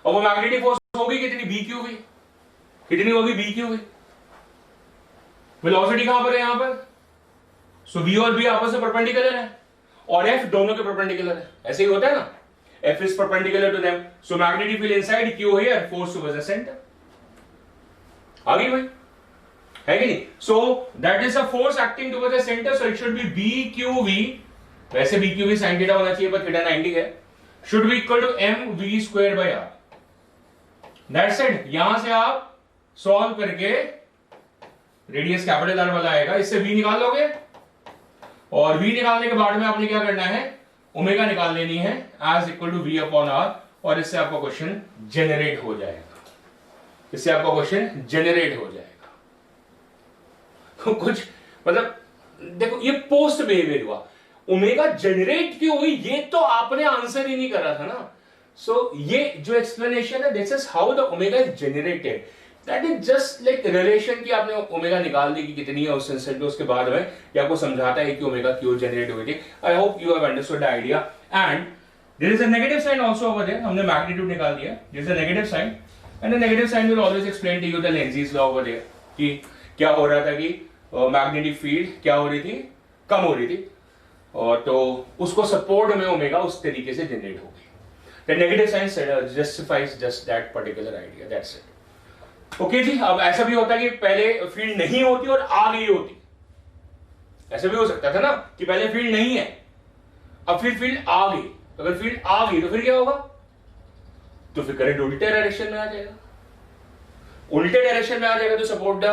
और वो मैग्नेटिक फोर्स होगी कितनी? B Q V. कितनी होगी? B Q we. वेलोसिटी कहां पर है? यहां पर। सो v और b आपस में परपेंडिकुलर है, और f दोनों के परपेंडिकुलर है, ऐसे ही होता है ना, f is perpendicular to them, so magnetic field inside q here, force towards the center। आ गई भाई, है कि नहीं? so that is a force acting towards the center, so it should be bqv, वैसे bqv sin थीटा होना चाहिए पर theta 90 है, should be equal to mv square by r। That's it। यहां से आप सॉल्व करके रेडियस कैपिटल आर वाला आएगा, इससे v निकाल लोगे, और v निकालने के बाद में आपने क्या करना है? ओमेगा निकाल लेनी है as equal to v upon r, और इससे आपका क्वेश्चन जनरेट हो जाएगा, इससे आपका क्वेश्चन जनरेट हो जाएगा। तो कुछ मतलब देखो, ये पोस्ट बिहेवियर हुआ, ओमेगा जनरेट क्यों हुई ये तो आपने आंसर ही नहीं करा था ना। सो ये जो एक्सप्लेनेशन है, this is how the omega is generated, that is just like relation की आपने ओमेगा निकाल दी कि कितनी है उस इंस्टेंट में, उसके बाद में ये आपको समझाता है कि ओमेगा क्यों जनरेट हुई थी। I hope you have understood the idea, and there is a negative sign also over there, हमने मैग्नीट्यूड निकाल दिया, there is a negative sign, and the negative sign will always explain to you the Lenz's law over there, कि क्या हो रहा था कि magnetic field क्या हो रही थी? कम हो रही थी, और तो उसको सपोर्ट में ओमेगा उस तरीके से जनरेट होगी। The negative sign justifies just that particular idea, that's it. Okay जी। अब ऐसा भी होता है कि पहले फील्ड नहीं होती और आ गई होती, ऐसा भी हो सकता था ना कि पहले फील्ड नहीं है अब फिर फील्ड आ गई, अगर फील्ड आ गई तो फिर क्या होगा, तो फिर करंट उल्टे डायरेक्शन में आ जाएगा, उल्टे डायरेक्शन में आ जाएगा तो सपोर्ट द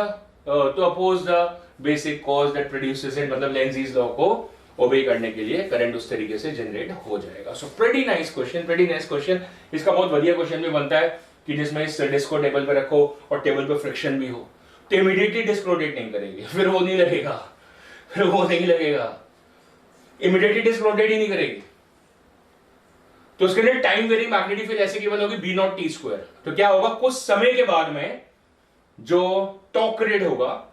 तो oppose the basic cause that produces it, मतलब लेंजीज लॉ को ओबे करने के लिए करंट उस तरीके से जनरेट हो जाएगा। So pretty nice question, pretty nice question. इसका बहुत बढ़िया क्वेश्चन भी बनता है कि जिसमें इस डिस्क को टेबल पे रखो और टेबल पे फ्रिक्शन भी हो, तो इमीडिएटली डिस्क रोटेट नहीं करेगी, फिर वो नहीं लगेगा, फिर वो नहीं लगेगा, इमीडिएटली डिस्क रोटेट ही नहीं करेगी। तो उसके लिए टाइम वेरिंग मैग्नेटिक फील्ड ऐसे केवल होगी बी नॉट टी स्क्वायर। तो क्या होगा, कुछ समय के बाद में जो टॉर्क क्रिएट होगा,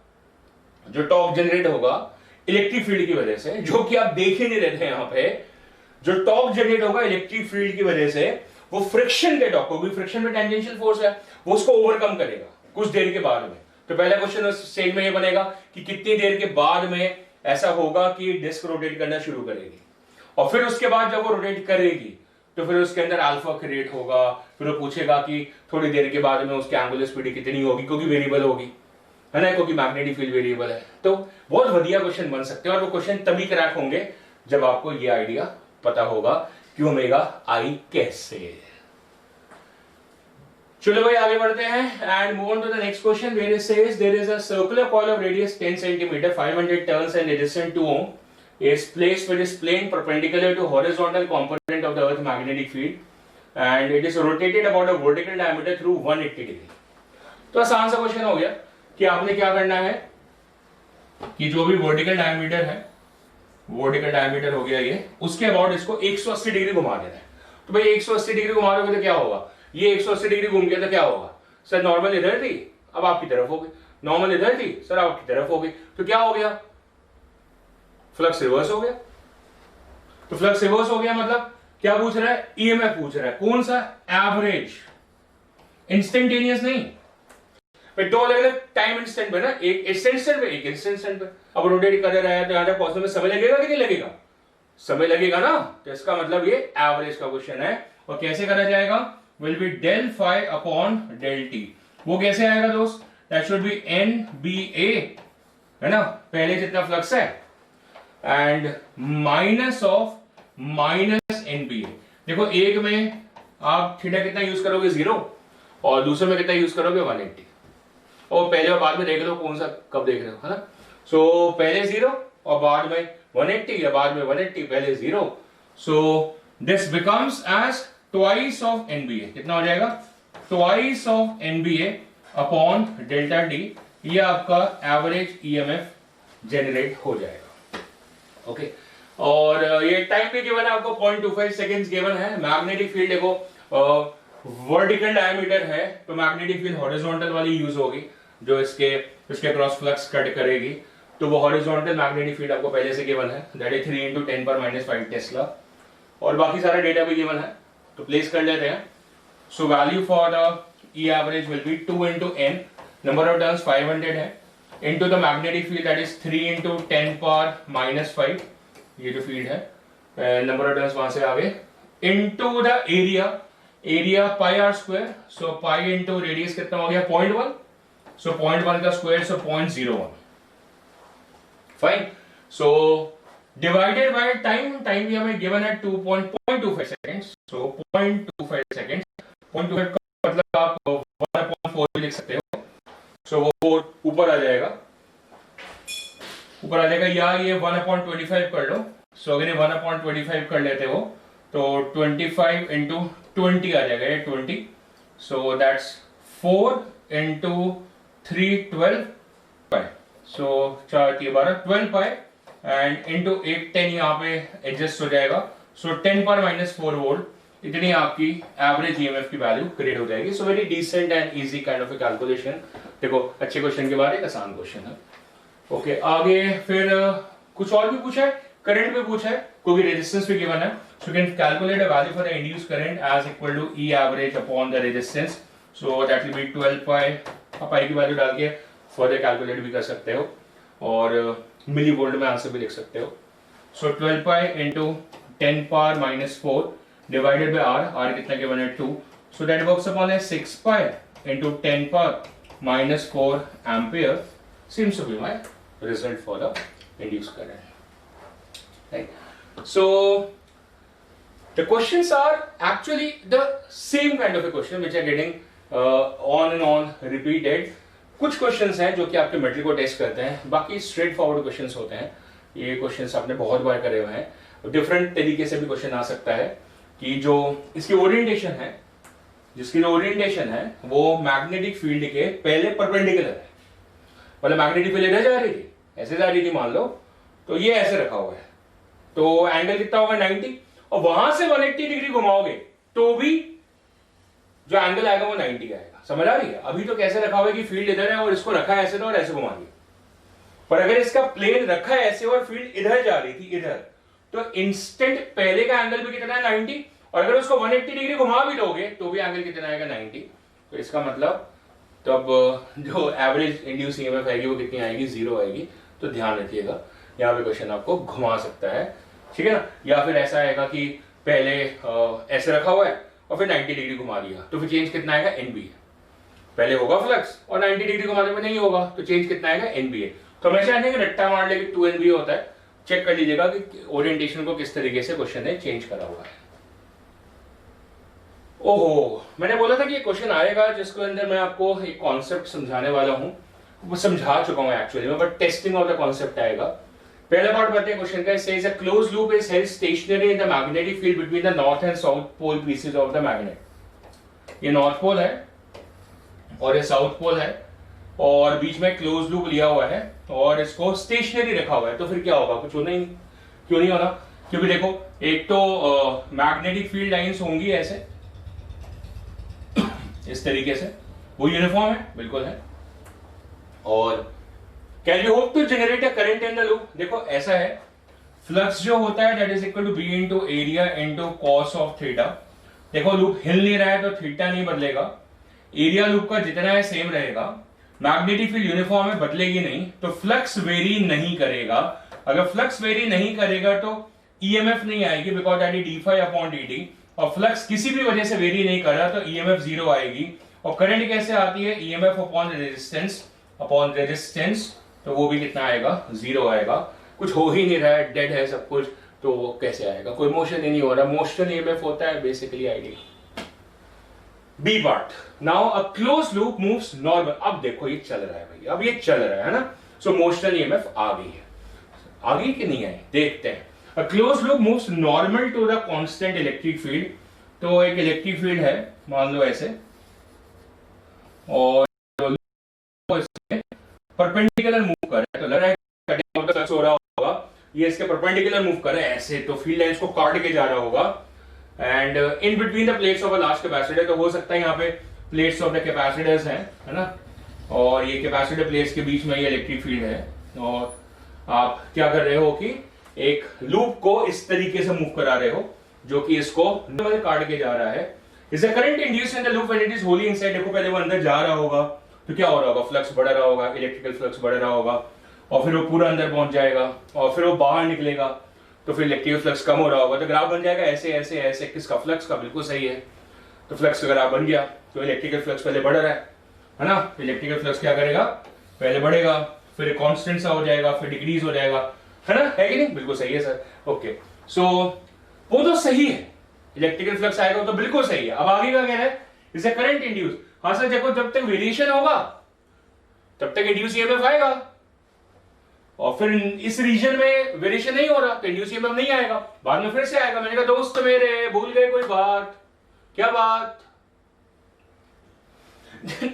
जो टॉर्क जनरेट होगा इलेक्ट्रिक फील्ड की वजह से, जो कि आप देख ही नहीं रहे थे यहां पे, जो टॉर्क जनरेट होगा इलेक्ट्रिक फील्ड की वजह से, वो फ्रिक्शन के टॉर्क होगी, फ्रिक्शन में टेंजेंशियल फोर्स है, वो उसको ओवरकम करेगा कुछ देर के बाद में। तो पहला क्वेश्चन स्टेज में ये बनेगा कि कितनी देर के बाद में ऐसा होगा कि डिस्क रोटेट करना शुरू करेगी, और फिर उसके बाद जब वो रोटेट करेगी तो फिर उसके अंदर अल्फा क्रिएट होगा, फिर वो पूछेगा कि थोड़ी देर के बाद में उसकी एंगुलर स्पीड कितनी होगी, क्योंकि वेरिएबल होगी, है ना, क्योंकि मैग्नेटिक फील्ड वेरिएबल है। तो बहुत बढ़िया क्वेश्चन बन सकते हैं, और वो क्वेश्चन तभी क्रैक होंगे जब आपको ये आइडिया पता होगा कि ओमेगा आई कैसे। चलो भाई आगे बढ़ते हैं and move on to the next question where it says there is a circular coil of radius 10 centimetre 500 turns and resistance 2 ohm is placed with its plane perpendicular to horizontal component of the earth magnetic field and it is rotated about a vertical diameter through 180 degree। तो आसान सा question हो गया कि आपने क्या करना है कि जो भी वर्टिकल डायमीटर है, वर्टिकल डायमीटर हो गया ये, उसके अबाउट इसको 180 डिग्री घुमा देना है। तो भाई 180 डिग्री घुमा दोगे तो क्या होगा, ये 180 डिग्री घूम गया तो क्या होगा, सर नॉर्मल इधर थी अब आपकी तरफ हो गई, नॉर्मल इधर थी सर आपकी तरफ हो गई, तो क्या हो गया, फ्लक्स रिवर्स हो गया। तो फ्लक्स रिवर्स हो गया मतलब क्या पूछ रहा है, ईएमएफ पूछ रहा है, कौन सा, एवरेज, इंस्टेंटेनियस नहीं, दो अलग अलग टाइम इंस्टेंट पे ना, एक इंस्टेंट पे एक इंस्टेंट पे। अब रोटेट कर रहा है तो यहां तक पहुंचने में समय लगेगा कि नहीं लगेगा, समय लगेगा ना, तो इसका मतलब ये एवरेज का क्वेश्चन है। और कैसे करा जाएगा, will be del phi upon del T. वो कैसे आएगा दोस्त, that should be N B A, है ना, पहले जितना फ्लक्स है, and minus of minus N B A. देखो एक में आप थीटा कितना यूज करोगे 0, और दूसरे में कितना यूज करोगे 180, और पहले और बाद में देख लो कौन सा कब देख रहे हो, है ना। सो पहले 0 और बाद में 180 या बाद में 180 पहले 0। So this becomes as twice of NBA. कितना हो जाएगा, twice of NBA upon delta D. ये आपका एवरेज ईएमएफ जनरेट हो जाएगा। ओके, और ये टाइम भी गिवन है आपको 0.25 सेकेंड्स गिवन है। मैग्नेटिक फील्ड देखो वर्टिकल डायमीटर है तो मैग्नेटिक फील्ड हॉरिजॉन्टल वाली यूज होगी जो इसके क्रॉस फ्लक्स कट करेगी, तो वो हॉरिजॉन्टल मैग्नेटिक फील्ड आपको पहले से गिवन है, दैट इज 3 × 10⁻⁵ टेस्ला। और बाकी सारा डेटा भी गिवन है तो प्लेस कर लेते हैं। So value for the E average will be 2 × n, number of turns 500 है, into the magnetic field that is 3 × 10⁻⁵, ये जो फील्ड है, नंबर ऑफ टर्न्स वहां से आ गए, into the area pi R square. So pi into radius कितना हो गया 0.1, सो 0.1 का square, so 0.01, fine. So divided by time, time भी हमें गिवन है 2.25 सेकेंड्स, सो 0.25 सेकेंड्स, 0.25 का मतलब आप 1/4 भी लिख सकते हो। सो वो ऊपर आ जाएगा, या ये 1/25 कर लो। सो अगर ये 1/25 कर लेते हो तो 25 × 20 आ जाएगा, ये 20। So that's 4 × 3 12 pi, so 4 × 12 12 pi, and into 8 10 यहाँ पे एडजस्ट हो जाएगा। सो 10⁻⁴ वोल्ट, इतनी आपकी एवरेज ईएमएफ की वैल्यू क्रिएट हो जाएगी। So very decent and easy kind of a calculation. देखो अच्छे क्वेश्चन के बाद एक आसान क्वेश्चन है। ओके, आगे फिर कुछ और भी पूछा है, करंट भी पूछा है, क्योंकि रेजिस्टेंस भी गिवन है। So can calculate a value for the induced current as equal to E average upon the resistance. So that will be 12 pi. आप पाई की वैल्यू डाल के फर्दर कैलकुलेट भी कर सकते हो और मिली वोल्ट में आंसर भी लिख सकते हो। सो 12 पाई × 10⁻⁴ डिवाइडेड बाय आर, आर कितना गिवन है 2, so that works upon 6 pi × 10⁻⁴ ampere seems to be my result for the induced current, right? So The questions are actually the same kind of a question which are getting on and on repeated. कुछ questions हैं जो कि आपके metric को test करते हैं, बाकी straight forward questions होते हैं. ये क्वेश्चंस आपने बहुत बार करे हुए हैं. डिफरेंट तरीके से भी क्वेश्चन आ सकता है कि जो इसकी ओरिएंटेशन है, जिसकी ओरिएंटेशन है वो मैग्नेटिक फील्ड के पहले परपेंडिकुलर है. मतलब मैग्नेटिक फील्ड इधर जा रही थी, ऐसे जा रही थी मान लो, तो ये ऐसे रखा हुआ है, तो एंगल कितना होगा 90, और वहां से 180 डिग्री घुमाओगे तो भी जो एंगल आएगा वो 90 आएगा. समझ आ रही है? अभी तो कैसे रखा हुआ है कि फील्ड इधर है और इसको रखा है ऐसे तो और ऐसे घुमा दिया, पर अगर इसका प्लेन रखा है ऐसे और फील्ड इधर जा रही थी इधर, तो इंस्टेंट पहले का एंगल भी कितना है 90, और अगर उसको 180 डिग्री घुमा भी दोगे तो भी एंगल कितना आएगा 90. तो इसका मतलब तब जो एवरेज इंड्यूस ईएमएफ आएगी वो कितनी आएगी, 0 आएगी. तो ध्यान रखिएगा, यहाँ पे क्वेश्चन आपको घुमा सकता है, ठीक है ना. या फिर ऐसा आएगा कि पहले ऐसे रखा हुआ है और फिर 90 डिग्री घुमा दिया, तो फिर चेंज कितना आएगा, एनबी. पहले होगा फ्लक्स और 90 डिग्री घुमाने में नहीं होगा, तो चेंज कितना आएगा, एनबीए. तो हमेशा आने का रट्टा मार लेके 2 एनबीए होता है. चेक कर लीजिएगा कि ओरिएंटेशन को किस तरीके से क्वेश्चन ने चेंज करा हुआ है. ओहो, मैंने बोला था कि ये क्वेश्चन आएगा जिसके अंदर मैं आपको एक कॉन्सेप्ट समझाने वाला हूं. वो समझा चुका हूं एक्चुअली में, but testing of the concept आएगा. पहला पार्ट बताते हैं क्वेश्चन का. It says a closed loop is held stationary in the magnetic field between the north and south pole pieces of the magnet. ये नॉर्थ पोल है और ये south pole है, और बीच में क्लोज लूप लिया हुआ है और इसको स्टेशनरी रखा हुआ है. तो फिर क्या होगा, कुछ होना ही नहीं. क्यों नहीं होना? क्योंकि देखो, एक तो मैग्नेटिक फील्ड लाइंस होंगी ऐसे इस तरीके से, वो यूनिफॉर्म है, बिल्कुल है. और can you hope to generate a current in the loop. देखो ऐसा है, फ्लक्स जो होता है that is equal to B into area into cos of theta. देखो लूप हिल नहीं रहा है तो थीटा नहीं बदलेगा, एरिया लूप का जितना है सेम रहेगा, मैग्नेटिक फील्ड यूनिफॉर्म है, बदलेगी नहीं, तो फ्लक्स वेरी नहीं करेगा. अगर फ्लक्स वेरी नहीं करेगा तो ईएमएफ नहीं आएगी, because that is D phi upon D T. और फ्लक्स किसी भी वजह से वेरी नहीं कर रहा तो ईएमएफ 0 आएगी. और करंट कैसे आती है, ईएमएफ अपॉन रेजिस्टेंस, तो वो भी कितना आएगा, 0 आएगा. कुछ हो ही नहीं रहा है, डेड है सब कुछ, तो कैसे आएगा, कोई मोशन ही नहीं हो रहा. मोशन ईएमएफ होता है basically idea. B part. Now a close loop moves normal. अब देखो ये चल रहा है भाई, अब ये चल रहा है ना, सो मोशन ईएमएफ आ गई है. आ गई कि नहीं आई, देखते हैं. A closed loop moves normal to the constant electric field. तो एक इलेक्ट्रिक फील्ड है मान लो ऐसे, और परपेंडिकुलर मूव कर रहा है, तो लग रहा है कटिंग ऑफ द फ्लक्स हो रहा होगा. ये इसके परपेंडिकुलर मूव कर रहा है ऐसे, तो फील्ड लाइंस को काट के जा रहा होगा. And in between the plates of a large capacitor, तो हो सकता है यहाँ पे प्लेट्स ऑफ द कैपेसिटर्स हैं, है ना, और ये कैपेसिटर प्लेट्स के बीच में ये इलेक्ट्रिक फील्ड है. और आप क्या कर रहे हो कि एक लूप को इस तरीके से मूव करा रहे हो जो कि इसको काट के जा रहा है. Is a current induced in the loop when it is Holi inside. देखो पहले वो अंदर जा रहा होगा तो क्या हो रहा होगा, फ्लक्स बढ़ रहा होगा, इलेक्ट्रिकल फ्लक्स बढ़ रहा होगा, और फिर वो पूरा अंदर पहुंच जाएगा, और फिर वो बाहर निकलेगा तो फिर इलेक्ट्रिकल फ्लक्स कम हो रहा होगा. तो ग्राफ बन जाएगा ऐसे ऐसे ऐसे, किसका, फ्लक्स का. बिल्कुल सही है. तो फ्लक्स का ग्राफ बन गया, तो इलेक्ट्रिकल फ्लक्स पहले बढ़ रहा है ना. इलेक्ट्रिकल फ्लक्स क्या करेगा, पहले बढ़ेगा, फिर कांस्टेंट सा हो जाएगा, फिर डिक्रीज हो जाएगा, है ना, है कि नहीं. बिल्कुल सही है सर. ओके, सो वो तो सही है, इलेक्ट्रिकल फ्लक्स आएगा तो बिल्कुल सही है. अब आगे का क्या है, इसे करंट इंड्यूस. हाँ सर देखो, जब तक वेरिएशन होगा तब तक इंड्यूस ईएमएफ आएगा, और फिर इस रीजन में वेरिएशन नहीं हो रहा तो इंड्यूस ईएमएफ नहीं आएगा, बाद में फिर से आएगा. मैंने कहा दोस्त मेरे भूल गए कोई बात, क्या बात.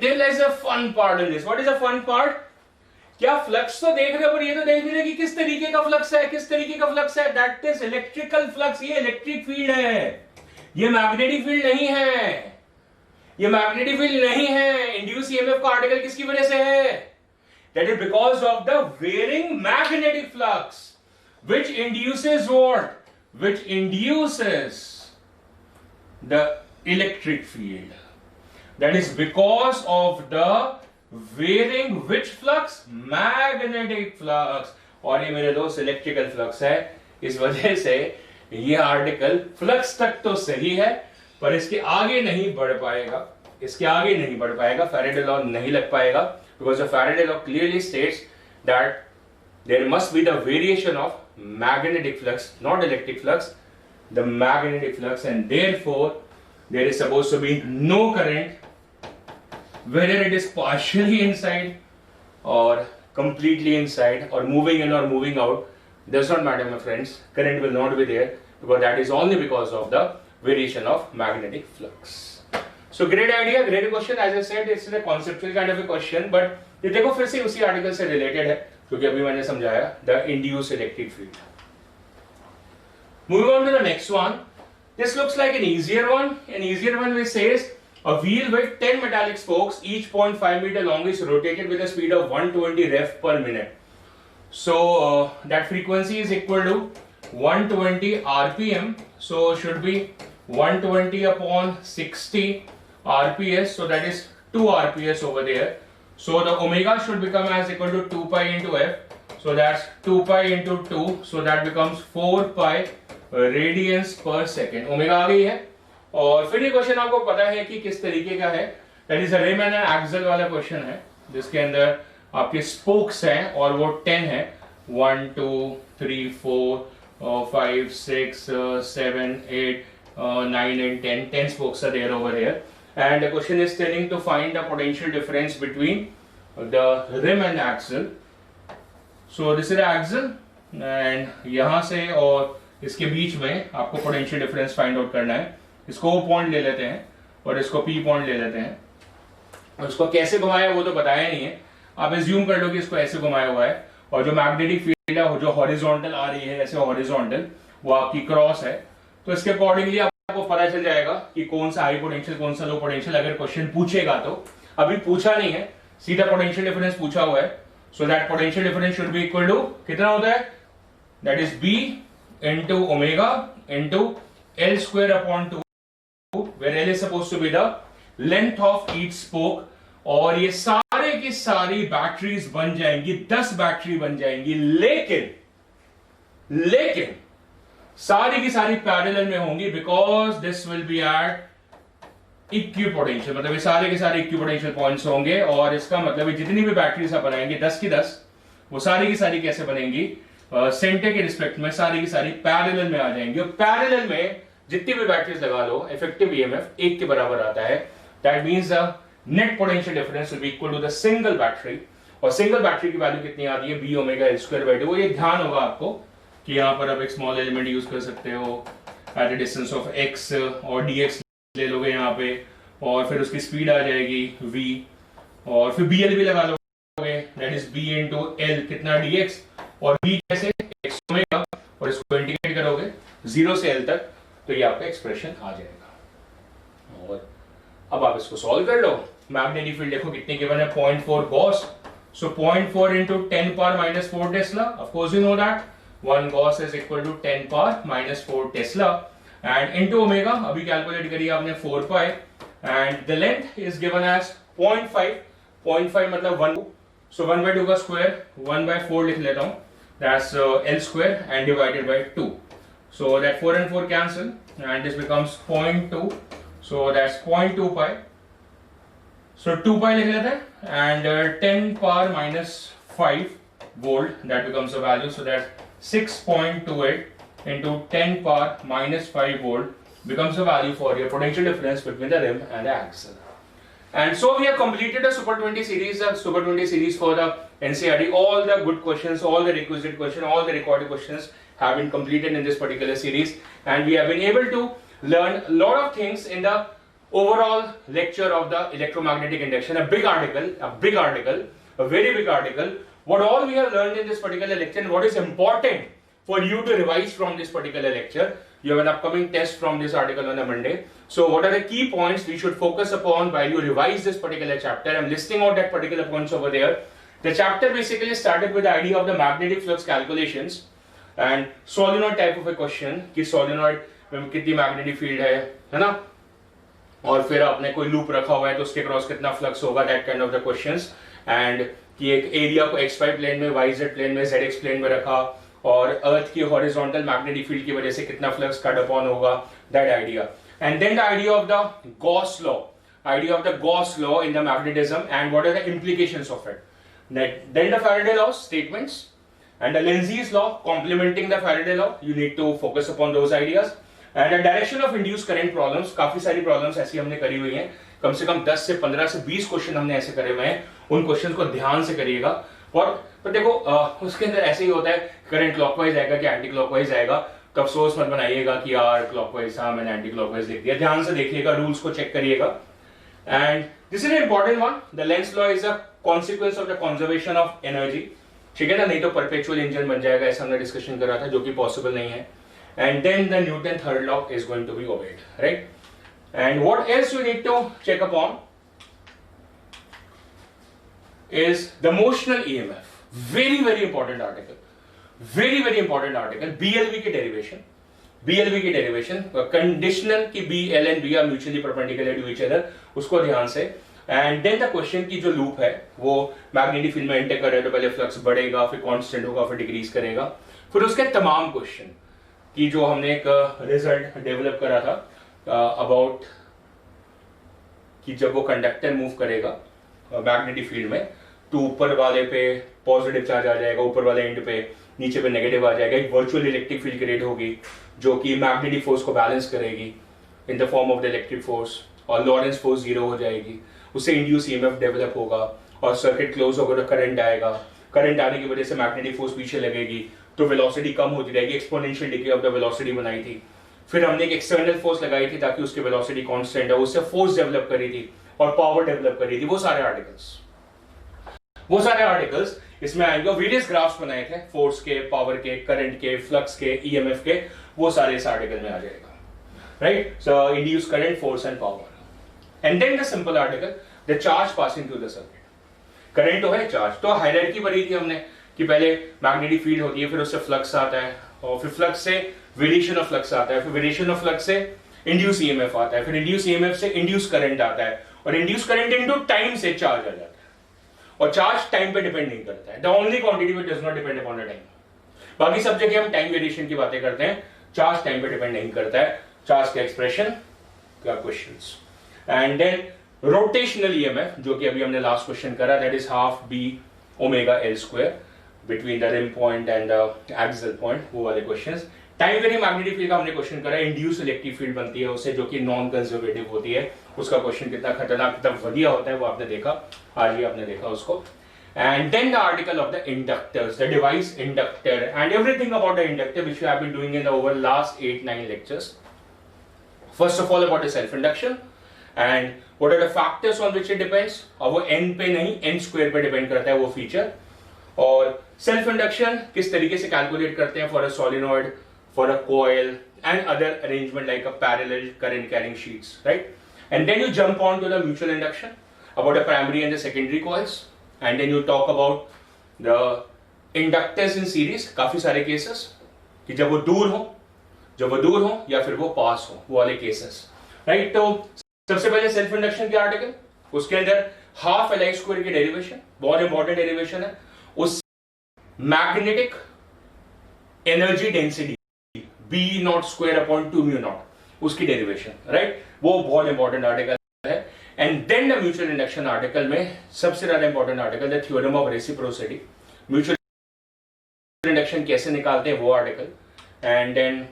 There is a fun part in this. What is the fun part? क्या फ्लक्स तो देख रहे हो, पर ये तो देख नहीं रहे कि किस तरीके का फ्लक्स है, किस तरीके का फ्लक्स है. That is electrical flux. ये इलेक्ट्रिक फील्ड है, ये मैग्नेटिक फील्ड नहीं है, ये मैग्नेटिक फील्ड नहीं है. इंड्यूस ईएमएफ का आर्टिकल किसकी वजह से है, that is because of the varying magnetic flux which induces what, which induces the electric field. That is because of the varying which flux, magnetic flux. और ये मेरे दोस्त इलेक्ट्रिकल फ्लक्स है. इस वजह से ये आर्टिकल फ्लक्स तक तो सही है, पर इसके आगे नहीं बढ़ पाएगा, इसके आगे नहीं बढ़ पाएगा. फैराडे लॉ नहीं लग पाएगा, because the Faraday law clearly states that there must be the variation of magnetic flux, not electric flux. the magnetic flux, and therefore there is supposed to be no current, whether it is partially inside or completely inside or moving in or moving out, does not matter, my friends. Current will not be there because that is only because of the variation of magnetic flux. So great idea, great question. As I said, it's a conceptual kind of a question, but ये देखो फिर से उसी article से related है क्योंकि अभी मैंने समझाया the induced electric field. Moving on to the next one. This looks like an easier one. An easier one which says a wheel with 10 metallic spokes, each 0.5 meter long, is rotated with a speed of 120 rev per minute. So that frequency is equal to 120 RPM. So should be 120 upon 60 RPS. So that is 2 RPS over there. So the omega should become as equal to 2 pi into F. So that's 2 pi into 2. So that becomes 4 pi radians per second. Omega आ गई है और फिर ये question आपको पता है कि किस तरीके का है. That is a rim and axle वाला क्वेश्चन है जिसके अंदर आपके स्पोक्स हैं और वो 10 है. 1 2 3 4 5 6 7 8 9 and 10 spokes are there over here, and the question is telling to find the potential difference between the rim and axle. So this is the axle and यहाँ से और इसके बीच में आपको पोटेंशियल डिफरेंस फाइंड आउट करना है. इसको O point ले लेते हैं और इसको P पॉइंट ले लेते हैं. और उसको कैसे घुमाया वो तो बताया नहीं है. आप एज्यूम कर लो कि इसको ऐसे घुमाया हुआ है और जो मैग्नेटिक फील्ड है जो हॉरिजॉन्टल आ रही है ऐसे हॉरिजॉन्टल वो आपकी क्रॉस है. तो इसके अकॉर्डिंगली आपको पता चल जाएगा कि कौन सा हाई पोटेंशियल कौन सा लो पोटेंशियल अगर क्वेश्चन पूछेगा तो. अभी पूछा नहीं है, सीधा पोटेंशियल डिफरेंस पूछा हुआ है. So that potential difference should be equal to कितना होता है, that is B into omega into L square upon 2, where L is supposed to be the length of each spoke. और ये सारे की सारी बैटरीज बन जाएंगी, 10 बैटरी बन जाएंगी, लेकिन सारी की सारी पैरेलल में होंगी because this will be at equipotential. मतलब ये सारे के सारे इक्विपोटेंशियल पॉइंट्स होंगे और इसका मतलब जितनी भी बैटरीज आप बनाएंगे 10 की 10 वो सारी की सारी कैसे बनेंगी, सेंटर के रिस्पेक्ट में सारी की सारी पैरेलल में आ जाएंगी. और पैरेलल में जितनी भी बैटरीज लगा लो इफेक्टिव ईएमएफ 1 के बराबर आता है. That means the net potential difference will be equal to the single battery. और सिंगल बैटरी की वैल्यू कितनी आती है, B omega L square by 2. ये ध्यान होगा आपको कि यहाँ पर आप एक स्मॉल एलिमेंट यूज कर सकते हो at a distance of x और dx ले लोगे यहाँ पे और फिर उसकी स्पीड आ जाएगी v और फिर BL भी लगा लोगे, that is B into L कितना dx और b कैसे x ओमेगा और इसको इंटीग्रेट करोगे 0 से L तक तो ये आपका एक्सप्रेशन आ जाएगा. और अब आप इसको सॉल्व कर लो. मैग्नेटिक फील्ड देखो कितनी गिवन है, 0.4 gauss. So 0.4 into 10 power minus 4 tesla. Of course you know that 1 gauss is equal to 10 power minus 4 tesla and into omega अभी कैलकुलेट करी आपने 4 pi and the length is given as 0.5 मतलब 1. सो 1/2 का square 1/4 लिख लेता हूं. That's L square and divided by 2. So that 4 and 4 cancel and this becomes 0.2. So that's 0.2 pi. So 2 pi लिख लेते हैं and 10 power minus 5 volt that becomes a value. So that's 6.28 into 10 power minus 5 volt becomes a value for your potential difference between the rim and the axle. And so we have completed the Super 20 series, for the NCERT. All the good questions, all the requisite questions, all the recorded questions have been completed in this particular series, and we have been able to learn a lot of things in the overall lecture of the electromagnetic induction. A very big article. What all we have learned in this particular lecture and what is important for you to revise from this particular lecture. You have an upcoming test from this article on a Monday. So what are the key points we should focus upon while you revise this particular chapter? I'm listing out that particular points over there. The chapter basically started with the idea of the magnetic flux calculations and solenoid type of a question कि solenoid में कितनी magnetic field है ना, और फिर आपने कोई loop रखा हुआ है तो उसके क्रॉस कितना फ्लक्स होगा, that kind of the questions. and कि एक एरिया को xy प्लेन में, yz प्लेन में, zx प्लेन में रखा और अर्थ की हॉरिजॉन्टल मैग्नेटिक फील्ड की वजह से कितना फ्लक्स कट अपॉन होगा, that idea. And then the idea of the Gauss law in the magnetism and what are the implications of it. Then the Faraday law statements and the Lenz's law complementing the Faraday law. You need to focus upon those ideas. And direction of induce current problems, काफी सारी problems ऐसी हमने करी हुई हैं, कम से कम 10 से 15 से 20 क्वेश्चन हमने ऐसे करे हुए हैं, उन क्वेश्चन को ध्यान से करिएगा। पर देखो उसके अंदर ऐसे ही होता है, करंट क्लॉकवाइज आएगा कि एंटी क्लॉकवाइज आएगा, तो अफसोस मत बनाइएगा कि यार क्लॉकवाइज था, मैंने एंटी क्लॉकवाइज लिख दिया। ध्यान से देखिएगा, रूल्स को चेक करिएगा। And this is an important one, the Lenz law is a consequence of the conservation of energy, ठीक है ना, नहीं तो परपेचुअल इंजन बन जाएगा, ऐसा हमने डिस्कशन करा था, जो कि पॉसिबल नहीं है। And then the Newton third law is going to be obeyed, right. And what else you need to check upon is the motional EMF, very important article, very important article, BLV की derivation, conditional की B, L and B are mutually perpendicular to each other, उसको ध्यान से। And then the question की जो loop है वो magnetic field में एंटर कर रहा है, तो पहले फ्लक्स बढ़ेगा, फिर कांस्टेंट होगा, फिर डिक्रीज करेगा, फिर उसके तमाम क्वेश्चन की जो हमने एक रिजल्ट डेवलप करा था अबाउट कि जब वो कंडक्टर मूव करेगा मैग्नेटिक फील्ड में, तो ऊपर वाले पे पॉजिटिव चार्ज आ जाएगा, ऊपर वाले एंड पे, नीचे पे नेगेटिव आ जाएगा, एक वर्चुअल इलेक्ट्रिक फील्ड क्रिएट होगी जो कि मैग्नेटिक फोर्स को बैलेंस करेगी in the form of the electric force, और लॉरेंस फोर्स जीरो हो जाएगी, उससे इंड्यूस ईएमएफ डेवलप होगा, और सर्किट क्लोज होगा तो करंट आएगा, करंट आने की वजह से मैग्नेटिक फोर्स पीछे लगेगी, तो वेलोसिटी कम होती रहेगी, exponential decay of the velocity बनाई थी। फिर हमने एक एक्सटर्नल फोर्स लगाई थी ताकि उसकी वेलोसिटी कांस्टेंट है, उससे फोर्स डेवलप करी थी और पावर डेवलप करी थी। वो सारे आर्टिकल्स इसमें आएंगे, वेरियस ग्राफ्स बनाए थे, फोर्स के, पावर के, करंट के, फ्लक्स के, ईएमएफ के, वो सारे इस आर्टिकल में आ जाएगा, right. So induce current, force and power. And then the simple article, the charge passing through the circuit. Current तो है, चार्ज तो हायरार्की पढ़ी थी हमने कि पहले मैग्नेटिक फील्ड होती है, फिर उससे फ्लक्स आता है, और फिर फ्लक्स से वेरिएशन ऑफ फ्लक्स आता है, फिर वेरिएशन ऑफ फ्लक्स से इंड्यूस ईएमएफ आता है, फिर इंड्यूस ईएमएफ से इंड्यूस करंट आता है, और इंड्यूस करंट इनटू टाइम से चार्ज आ जाता है, और चार्ज टाइम पे डिपेंड नहीं करता है, the only quantity which does not depend upon the time. बाकी सब जगह हम टाइम वेरिएशन की बातें करते हैं, चार्ज टाइम पे डिपेंड नहीं करता है, चार्ज का एक्सप्रेशन का questions. And then rotational EMF, जो कि अभी हमने लास्ट क्वेश्चन करा, that is half B omega L square between the rim point and the axial point, वो वाले questions. Time very magnetic field का हमने क्वेश्चन करा, इंड्यूस इलेक्ट्रिक फील्ड बनती है उससे, जो कि नॉन कंजर्वेटिव होती है, उसका क्वेश्चन कितना खतरनाक, कितना बढ़िया होता है, वो आपने देखा, आज ही आपने देखा उसको। And then the article of the inductors, the device inductor and everything about the inductor which we have been doing in the over last 8-9 lectures. First of all about the self induction and what are the factors on which it depends, और वो n पे नहीं n square पे depend करता है वो feature, और self induction किस तरीके से कैलकुलेट करते हैं for a solenoid, for a coil and other arrangement like a parallel current carrying sheets, right? And then you jump on to the mutual induction about the primary and the secondary coils, and then you talk about the inductors in series, काफी सारे cases कि जब वो दूर हो या फिर वो पास हो, वो वाले cases, right? तो सबसे पहले सेल्फ इंडक्शन के आर्टिकल, उसके अंदर हाफ एल आई स्क्वायर की डेरिवेशन, बहुत इंपॉर्टेंट डेरिवेशन है, उस magnetic energy density B naught square upon 2 mu naught, उसकी डेरिवेशन, राइट, वो बहुत इंपॉर्टेंट आर्टिकल है। And then the mutual induction article में सबसे ज्यादा important article the theorem of reciprocity, mutual induction कैसे निकालते हैं वो article. And then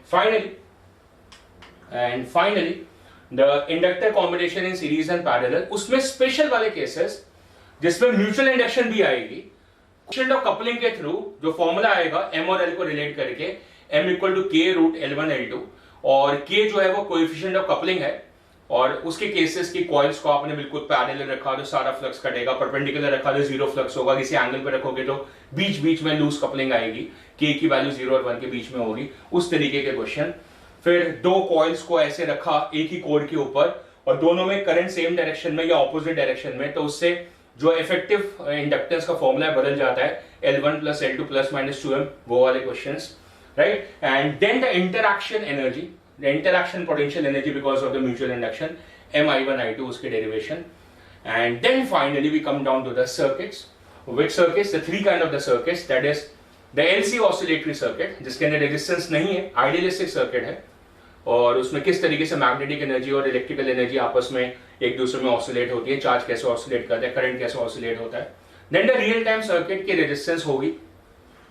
finally the inductor combination in series and parallel, उसमें स्पेशल वाले केसेस जिसमें म्यूचुअल इंडक्शन भी आएगी, कोएफिशिएंट ऑफ कपलिंग के थ्रू जो फॉर्मूला आएगा m और l को रिलेट करके, m इक्वल टू के रूट L1 L2, और k जो है वो कोएफिशिएंट ऑफ कपलिंग है, और उसके केसेस की कॉइल्स को आपने बिल्कुल पैरेलल रखा तो सारा फ्लक्स कटेगा, परपेंडिकुलर रखा तो जीरो फ्लक्स होगा, किसी एंगल पे रखोगे तो बीच बीच में लूज कपलिंग आएगी, k की वैल्यू 0 और 1 के बीच में होगी, उस तरीके के क्वेश्चन। फिर दो कॉइल्स को ऐसे रखा एक ही कोर के ऊपर, और दोनों में करंट सेम डायरेक्शन में या ऑपोजिट डायरेक्शन में, तो उससे जो इफेक्टिव इंडक्टेंस का फॉर्मूला बदल जाता है, L1 plus L2 plus minus 2m, वो वाले questions, right? And then the interaction energy, the interaction potential energy because of the mutual induction, mi1 i2 उसके derivation. And then finally we come down to the circuits. Which circuits? The three kind of the circuits, that is the LC oscillatory circuit, जिसके अंदर resistance नहीं है, idealistic circuit है, और उसमें किस तरीके से मैग्नेटिक एनर्जी और इलेक्ट्रिकल एनर्जी आपस में एक दूसरे में ऑसिलेट होती है, चार्ज कैसे ऑसिलेट करता है, करंट कैसे ऑसिलेट होता है। Then the real time circuit की रेजिस्टेंस होगी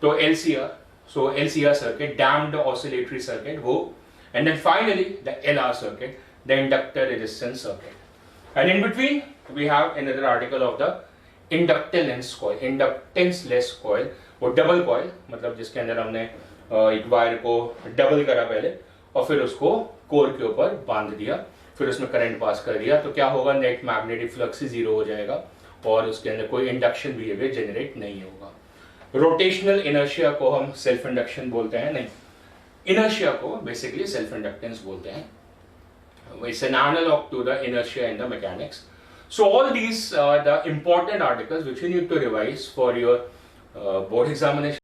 तो LCR, सो LCR circuit, damped oscillatory circuit, वो। and then finally the LR circuit, the inductor resistance circuit. And in between we have another article of the inductance coil, inductance-less coil, वो double coil, मतलब जिसके अंदर हमने एक wire को double करा पहले और फिर उसको कोर के ऊपर बांध दिया, फिर उसमें करंट पास कर दिया, तो क्या होगा, नेट मैग्नेटिक फ्लक्स जीरो हो जाएगा और उसके अंदर कोई इंडक्शन बिहेवियर जनरेट नहीं होगा। रोटेशनल इनर्शिया को हम सेल्फ इंडक्शन बोलते हैं, नहीं, इनर्शिया को बेसिकली सेल्फ इंडक्टेंस बोलते हैं। It's an analog to the inertia in the mechanics. So all these are the important articles which you need to revise for your board examination.